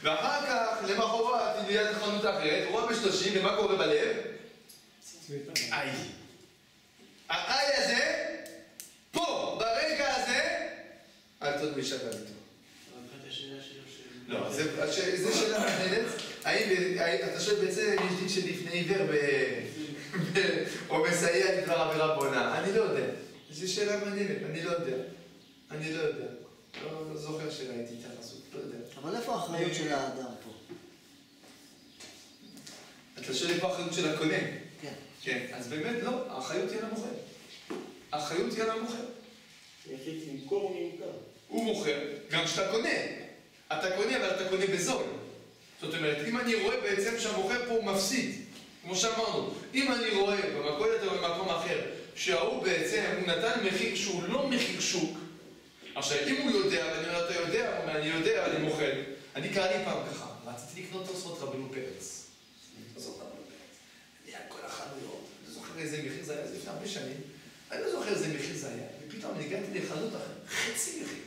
ואחר כך, למחרת, ליד חנות אחרת, הוא רואה ב-30, ומה קורה בלב? איי. האיי הזה, פה, ברגע הזה, אל תוד משאתה איתו. מבחינת השאלה שלו לא, זה שאלה מעניינת. האם, אתה שואל בעצם, יש דין של לפני עיוור או מסייע לדבר עבירה בונה? אני לא יודע. זו שאלה מעניינת, אני לא יודע. לא זוכר שראיתי התייחסות, לא יודע. אבל איפה האחריות של האדם פה? אתה שואל איפה האחריות של הקונה? כן. כן, אז באמת לא, האחריות היא על המוכר. האחריות היא על המוכר. יחליט למכור או נמכר. הוא מוכר, גם כשאתה קונה. אתה קונה, אבל אתה קונה בזול. זאת אומרת, אם אני רואה בעצם שהמוכר פה הוא מפסיד, כמו שאמרנו, אם אני רואה במכולת או במקום אחר, שההוא בעצם, הוא נתן מחיר שהוא לא מחיר שוק, עכשיו, אם הוא יודע, ואני אומר, אתה יודע, או אני יודע, אני מוכר. אני קרא לי פעם ככה, רציתי לקנות תוספות רבנו פרץ. תוספות רבנו פרץ. אני על כל החנויות, אני זוכר איזה מחיר זה היה, זה לפני הרבה שנים, אני לא זוכר איזה מחיר זה היה, ופתאום הגעתי לחנות אחרת, חצי מחיר.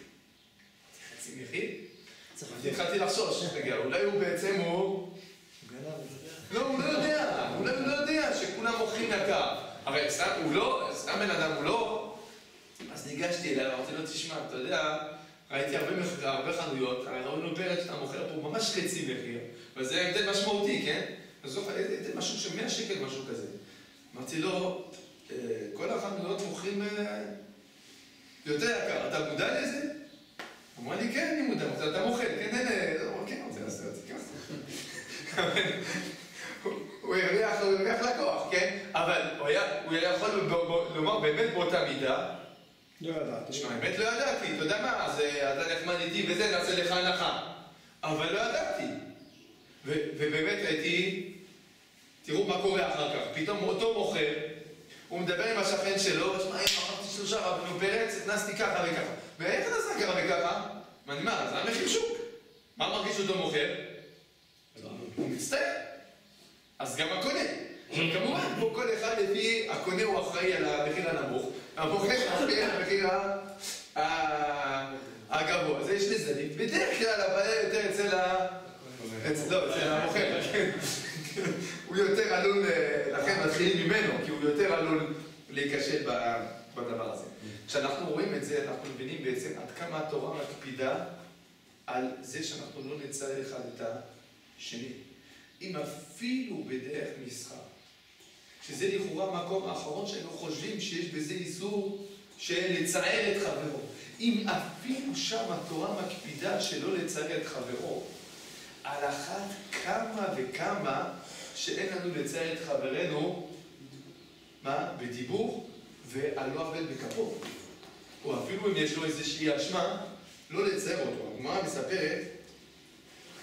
חצי מחיר? התחלתי לחשוש, רגע, אולי הוא בעצם הוא... לא, הוא לא יודע, אולי הוא לא יודע שכולם מוכרים יקר. הרי הוא לא, סתם בן אדם, הוא לא... אז ניגשתי אליו, אמרתי לו, תשמע, אתה יודע, ראיתי הרבה חנויות, הרי ראינו פרץ שאתה מוכר פה ממש חצי מחיר, וזה הבדל משמעותי, כן? אז זוכר, הבדל משהו של 100 שקל, משהו כזה. אמרתי לו, כל החנויות מוכרים יותר יקר, אתה מודע לזה? הוא אמר לי, כן, אני מודע, אתה מוכר, כן, כן, רוצה לעשות את זה, ככה. הוא הרוויח לקוח, כן? אבל הוא היה יכול לומר באמת באותה מידה. לא ידעתי. תשמע, באמת לא ידעתי, אתה יודע מה, אז אתה נחמד איתי וזה, נעשה לך הנחה. אבל לא ידעתי. ובאמת הייתי, תראו מה קורה אחר כך, פתאום אותו מוכר, הוא מדבר עם השכן שלו, ותשמע, אמרתי 3 רבנו פרץ, הכנסתי ככה וככה. ואיך נעשה ככה וככה? מה אני אומר, זה המחיר שוק. מה מרגיש אותו מוכר? הוא מצטער. אז גם הקונה. כמובן, פה כל אחד לפי, הקונה הוא אחראי על המחיר הנמוך, המוכר אחראי על המחיר הגבוה. אז יש לזה, בדרך כלל הבעיה יותר אצל המוכר. הוא יותר עלול, לכן מתחילים ממנו, כי הוא יותר עלול להיכשל בדבר הזה. כשאנחנו רואים את זה, אנחנו מבינים בעצם עד כמה התורה מקפידה על זה שאנחנו לא נצייר אחד את השני. אם אפילו בדרך מסחר, שזה לכאורה המקום האחרון שהיינו חושבים שיש בזה איסור של לצייר את חברו. אם אפילו שם התורה מקפידה שלא לצייר את חברו, על אחת כמה וכמה שאין לנו לצייר את חברנו, מה? בדיבור ועל לא עוול בכפו. או אפילו אם יש לו איזושהי אשמה, לא לצייר אותו. הגמרא מספרת,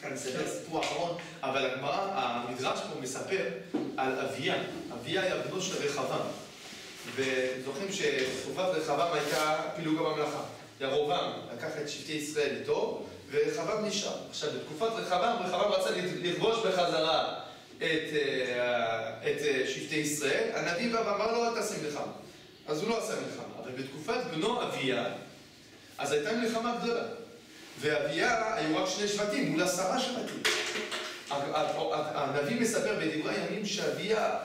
כאן מספר סיפור אחרון, אבל הגמרא, המדרש פה מספר על אביה. אביה היה בנו של רחבעם. וזוכרים שתקופת רחבעם הייתה פילוג הממלכה. ירבעם לקח את שבטי ישראל איתו, ורחבעם נשאר. עכשיו, בתקופת רחבעם רצה לכבוש בחזרה את שבטי ישראל. הנביא בא ואמר לו, אל תעשה מלחמה. אז הוא לא עשה מלחמה. אבל בתקופת בנו אביה, אז הייתה מלחמה גדולה. ואביה היו רק 2 שבטים מול 10 שבטים. הנביא מספר בדברי הימים שאביה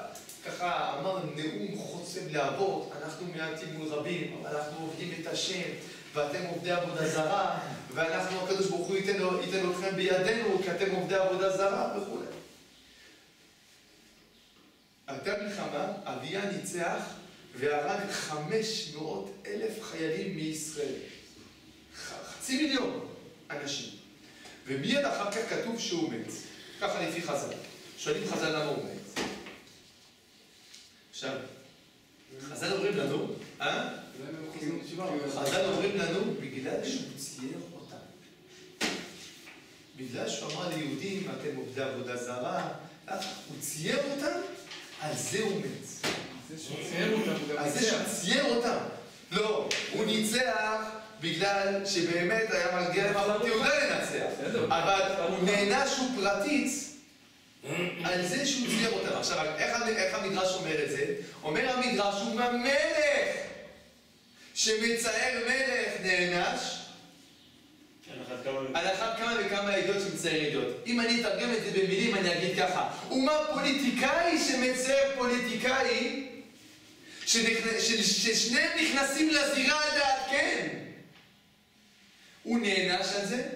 ככה אמר נאום חוצב להבות, אנחנו מעטים מול רבים, אבל אנחנו עובדים את השם, ואתם עובדי עבודה זרה, ואנחנו, הקדוש ברוך הוא ייתן אתכם בידינו, כי אתם עובדי עבודה זרה וכו'. הייתה מלחמה, אביה ניצח והרג 500,000 חיילים מישראל. 500,000 אנשים. ומיד אחר כך כתוב שהוא מת. ככה לפי חז"ל. שואלים חז"ל למה הוא מת. עכשיו, חז"ל אומרים לנו, חז"ל אומרים לנו בגלל שהוא צייר אותם. בגלל שהוא אמר ליהודים, אתם עובדי עבודה זרה, הוא צייר אותם, על זה הוא מת. על זה שהוא צייר אותם. לא, הוא ניצח בגלל שבאמת היה מגיע למחרת יהודה לנצח. אבל הוא נענש הוא פרטיץ על זה שהוא צייר אותם. עכשיו, איך המדרש אומר את זה? אומר המדרש, הוא המלך שמצייר מלך נענש על אחת כמה וכמה עדות שמצייר עדות. אם אני אתרגם את זה במילים, אני אגיד ככה. ומה פוליטיקאי שמצייר פוליטיקאי ששניהם נכנסים לזירה על דעת כן. הוא נענש על זה,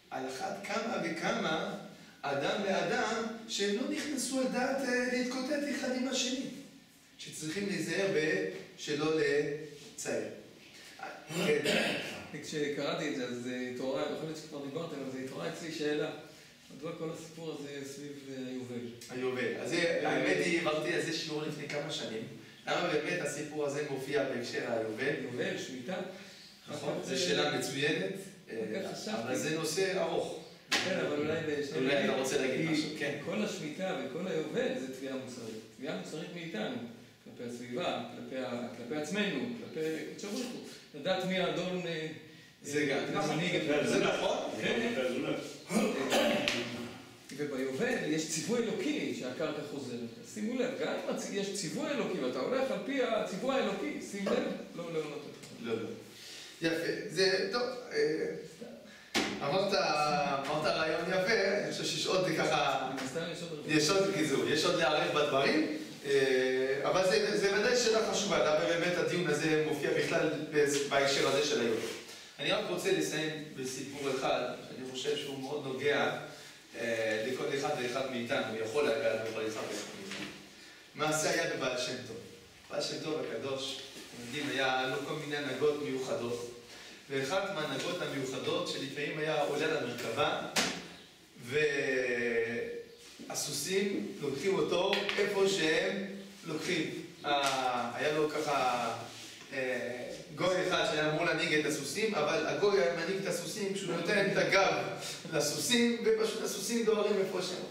על אחת כמה וכמה אדם לאדם, שהם לא נכנסו על דעת להתקוטט אחד עם השני. שצריכים להיזהר שלא לצייר. כשקראתי את זה, אז התעוררה, יכול להיות שכבר דיברתם, אבל זה התעוררה אצלי שאלה. מדוע כל הסיפור הזה סביב היובל? היובל. אז האמת היא, אמרתי על זה שיעור לפני כמה שנים. למה באמת הסיפור הזה מופיע בהקשר היובל? יובל, שמיטה. נכון, זו שאלה מצוינת, אבל זה נושא ארוך. כן, אבל אולי אתה רוצה להגיד משהו, כן. כל השמיטה וכל היובל זה תביעה מוסרית. תביעה מוסרית מאיתנו, כלפי הסביבה, כלפי עצמנו, כלפי שבושקו. לדעת מי האדון... זה נכון? כן. וביובל יש ציווי אלוקי שהקרקע חוזרת. שימו לב, גם אם יש ציווי אלוקי ואתה הולך על פי הציווי האלוקי, שים לב, לא. לא. יפה. זה, טוב, אמרת רעיון יפה, אני חושב שיש עוד ככה... יש עוד להערך בדברים, אבל זה ודאי שאלה חשובה, למה באמת הדיון הזה מופיע בכלל בהקשר הזה של היום. אני רק רוצה לסיים בסיפור אחד, שאני חושב שהוא מאוד נוגע לכל אחד ואחד מאיתנו, הוא יכול להגיע לכל אחד ואחד מאיתנו. מעשה היה בבעל שם טוב. בעל שם טוב הקדוש, אתם יודעים, היה לו כל מיני הנהגות מיוחדות. ואחת מההנהגות המיוחדות שלפעמים היה עולה למרכבה, והסוסים לוקחים אותו איפה שהם לוקחים. היה לו ככה גוי אחד שהיה אמור להנהיג את הסוסים, אבל הגוי היה מנהיג את הסוסים כשהוא נותן את הגב לסוסים, ופשוט הסוסים דוהרים איפה שהם.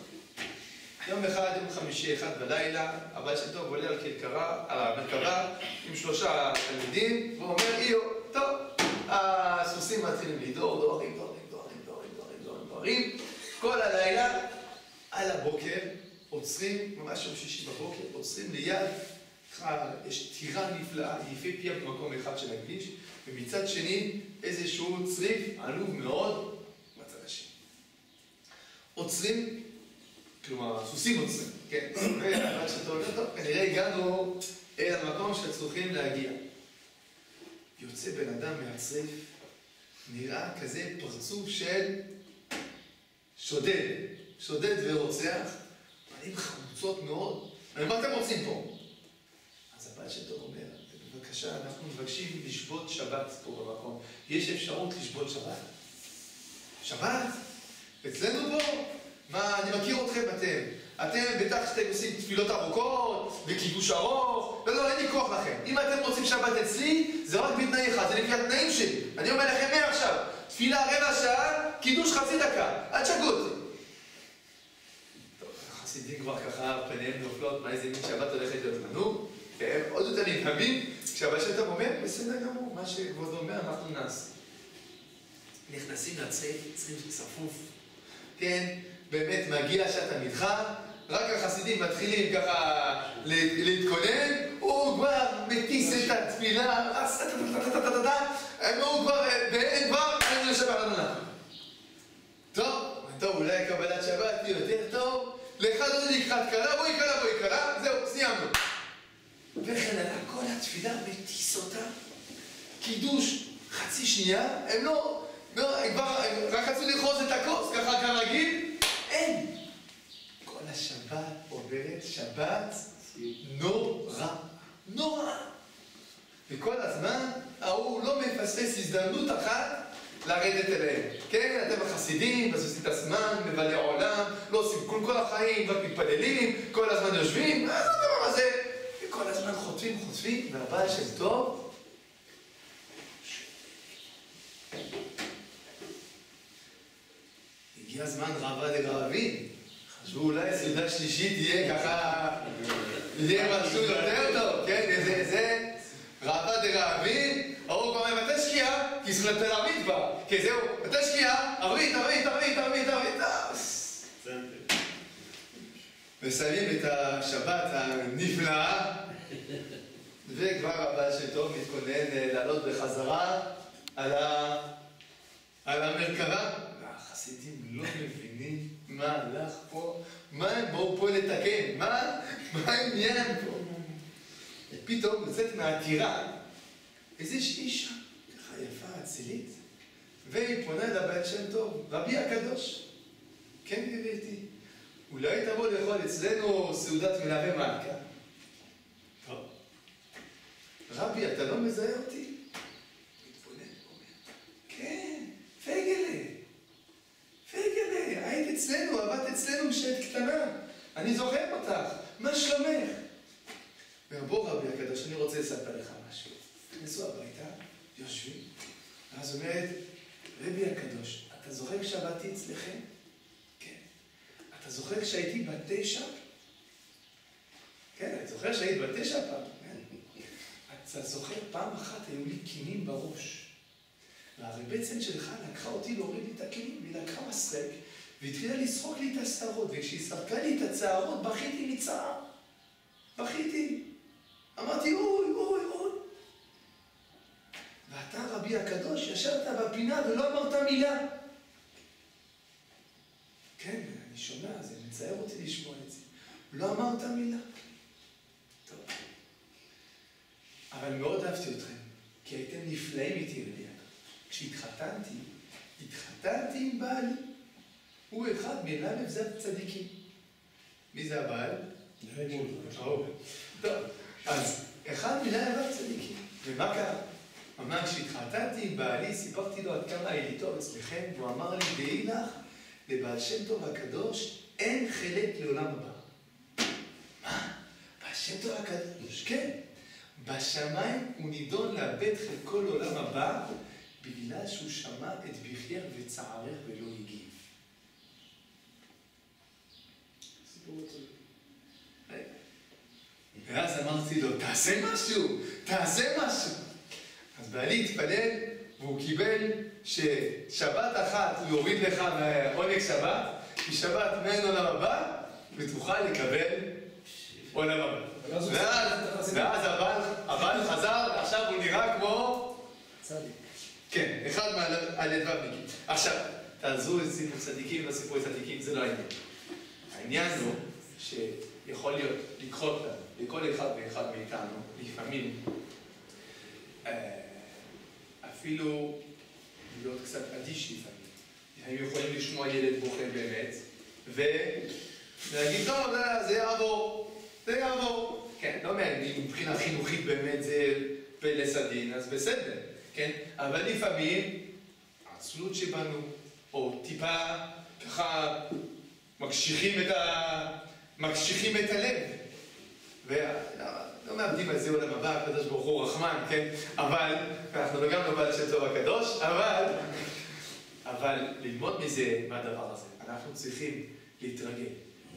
יום אחד, יום חמישי, אחד בלילה, הבעל שם טוב עולה על המרכבה עם 3 תלמידים, והוא אומר, איו, טוב, הסוסים מתחילים לדהור, דוהרים, כל הלילה, על הבוקר, עוצרים, ממש יום שישי בבוקר, עוצרים ליד, יש טירה נפלאה, יפהפייה במקום אחד של הכביש, ומצד שני, איזשהו צריף עלוב מאוד בצד השני. עוצרים, כלומר, הסוסים עוצרים, כן? והבעל שם טוב אומר, טוב, כנראה הגענו אל המקום שצריכים להגיע. יוצא בן אדם מהצריף, נראה כזה פרצוף של שודד ורוצח, פנים חמוצות מאוד. מה אתם רוצים פה? אז הבעל שם טוב אומר, בבקשה, אנחנו מבקשים לשבות שבת פה במקום. יש אפשרות לשבות שבת? שבת? אצלנו פה? מה, אני מכיר אתכם אתם בטח שאתם עושים תפילות ארוכות וקידוש ארוך, לא, אין לי כוח לכם. אם אתם רוצים שבת אצלי, זה רק בתנאי אחד, זה לפי התנאים שלי. אני אומר לכם מעכשיו, תפילה 15 שעה, קידוש חצי דקה, עד שגעו אותי. טוב, החסידים כבר ככה פניהם נופלות, מה איזה מין שבת הולכת להיות לנו? עוד יותר נתהמים, כשהבעל שם טוב אומר, בסדר גמור, מה שכבודו אומר, אנחנו נעשה. נכנסים לצריף, צריף צפוף, כן? באמת מגיע שעת המנחה, רק החסידים מתחילים ככה להתכונן, הוא כבר מטיס את התפילה, הוא כבר, אני לשבת, טוב, אולי קבלת שבת תהיה יותר טוב, לאחד עוד לקחת קלה, בואי קלה, זהו, סיימנו. וכן עלה כל התפילה, מטיס אותה, קידוש חצי שנייה, הם לא, הם כבר רק רצו לרחוז את הכוס, ככה כרגיל, אין. כל השבת עוברת שבת נורא. וכל הזמן ההוא לא מפספס הזדמנות אחת לרדת אליהם. כן, אתם החסידים, אז עושים את הזמן, מבלי עולם, לא עושים כל החיים, רק מתפללים, כל הזמן יושבים, מה זה הדבר הזה? וכל הזמן חוטפים, והבעל שם טוב, הגיע הזמן רבה לגרבים. חשבו אולי סעודה שלישית יהיה ככה, יהיה משהו יותר טוב, כן? איזה רבה דגרבים, ההוא כבר אומר, מתי שקיעה? כי צריך להרביט בה. כי זהו, מתי שקיעה? הרביט. מסיימים את השבת הנפלאה, וכבר הבעל שם טוב מתכונן לעלות בחזרה על המרכבה. החסידים לא מבינים מה הלך פה, מה הם באו פה לתקן, מה העניין פה? פתאום יוצאת מהטירה איזו אישה, ככה יפה, אצילית, והיא פונה לבעל שם טוב, רבי הקדוש, כן גברתי, אולי תבוא לאכול אצלנו סעודת מלווה מלכה. טוב. רבי, אתה לא מזהה אותי? מתבונן, אומר. כן, פייגלה. פייגלה, היית אצלנו, עבדת אצלנו כשהיית קטנה. אני זוכר אותך, מה שלומך? ובוא רבי הקדוש, אני רוצה לספר לך משהו. נכנסו הביתה, יושבים, ואז אומרת, רבי הקדוש, אתה זוכר כשעבדתי אצלכם? כן. אתה זוכר כשהייתי בת 9? כן, אני זוכר שהיית בת 9 פעם. אתה זוכר פעם אחת היו לי קינים בראש. והרבצן שלך לקחה אותי להוריד לי את הקינים, והיא לקחה מסרק, והתחילה לסרוק לי את השערות, וכשהיא סרקה לי את הצערות, בכיתי מצער. בכיתי. אמרתי, אוי, אוי, אוי. ואתה, רבי הקדוש, ישבת בפינה ולא אמרת מילה. כן, אני שומע, זה מצער אותי לשמוע את זה. לא אמרת מילה. טוב. אבל מאוד אהבתי אתכם, כי הייתם נפלאים איתי, רבי הקדוש. כשהתחתנתי עם בעלי. הוא אחד מל"ו צדיקים. מי זה הבעל? טוב, אז אחד מל"ו צדיקים. ומה קרה? ממש כשהתחתנתי עם בעלי, סיפרתי לו עד כמה הייתי טוב אצלכם, והוא אמר לי, דעי לך, לבעל שם טוב הקדוש, אין חלק לעולם הבא. מה? בעל שם טוב הקדוש? כן. בשמיים הוא נידון לאבד חלקו לעולם הבא, בגלל שהוא שמע את בכיך וצערך ולא הגיב. ואז אמרתי לו, תעשה משהו, תעשה משהו. אז בעלי התפלל, והוא קיבל ששבת אחת הוא יוריד לך מעונג שבת, כי שבת מעין עולם הבא, ותוכל לקבל עולם הבא. ואז הבעל חזר, עכשיו הוא נראה כמו... צדיק. כן, אחד מהלבבניקים. עכשיו, תעזרו את סיפור צדיקים, לא סיפור צדיקים, זה לא העניין. העניין הוא שיכול להיות לקחות לכל אחד ואחד מאיתנו, לפעמים, אפילו להיות קצת אדיש לפעמים. הם יכולים לשמוע ילד בוכה באמת, ולהגיד, טוב, זה יעבור, זה יעבור. כן, לא מעניין, מבחינה חינוכית באמת זה פלא סדין, אז בסדר, כן? אבל לפעמים, העצלות שבנו, או טיפה ככה מקשיחים את הלב. ולא מאבדים על זה עולם הבא, הקדוש ברוך הוא רחמן, כן? אבל, אנחנו גם לא בעל שם טוב הקדוש, אבל ללמוד מזה, מהדבר הזה, אנחנו צריכים להתרגל,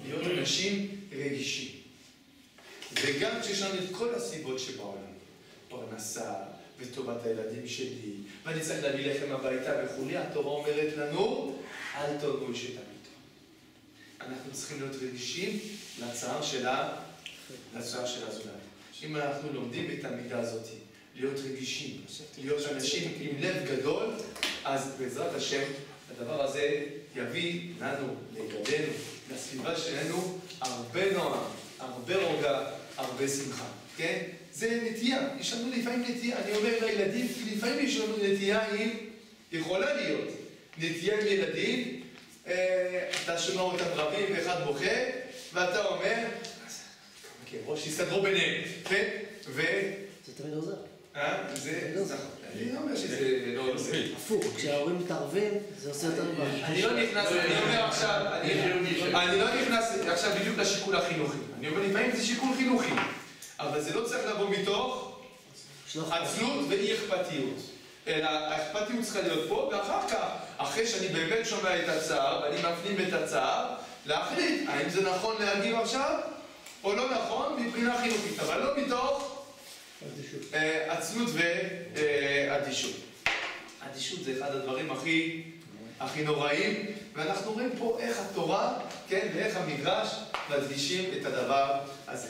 להיות אנשים רגישים. וגם כשיש לנו את כל הסיבות שבעולם, פרנסה וטובת הילדים שלי, ואני צריך להביא לכם הביתה וכולי, התורה אומרת לנו, אל תונו שתמיד. אנחנו צריכים להיות רגישים לצער של הזולת. אם אנחנו לומדים את המידה הזאת, להיות רגישים, להיות אנשים עם לב גדול, אז בעזרת השם, הדבר הזה יביא לנו, לילדינו, לסביבה שלנו, הרבה נועם, הרבה רוגע, הרבה שמחה. כן? זה נטייה, יש לנו לפעמים נטייה. אני אומר לילדים, כי לפעמים יש לנו נטייה יכולה להיות נטייה עם ילדים, אתה שומע אותם רבים ואחד בוכה, ואתה אומר, ראש יסתדרו ביניהם, כן? זה תמיד עוזר. זה נכון. אני לא אומר שזה לא עוזר. הפוך, כשההורים מתערבים, זה עושה יותר דבר. אני לא נכנס, אני אומר עכשיו, אני לא נכנס עכשיו בדיוק לשיקול החינוכי. אני אומר, לפעמים זה שיקול חינוכי, אבל זה לא צריך לבוא מתוך עצלות ואי אכפתיות. אלא האכפתיות צריכה להיות פה, ואחר כך, אחרי שאני באמת שומע את הצער, ואני מפנים את הצער, להחליט האם זה נכון להגיב עכשיו, או לא נכון מבחינה חינוכית, אבל לא מתוך עצלות ואדישות. אדישות זה אחד הדברים הכי נוראים, ואנחנו רואים פה איך התורה, כן, ואיך המדרש מדגישים את הדבר הזה.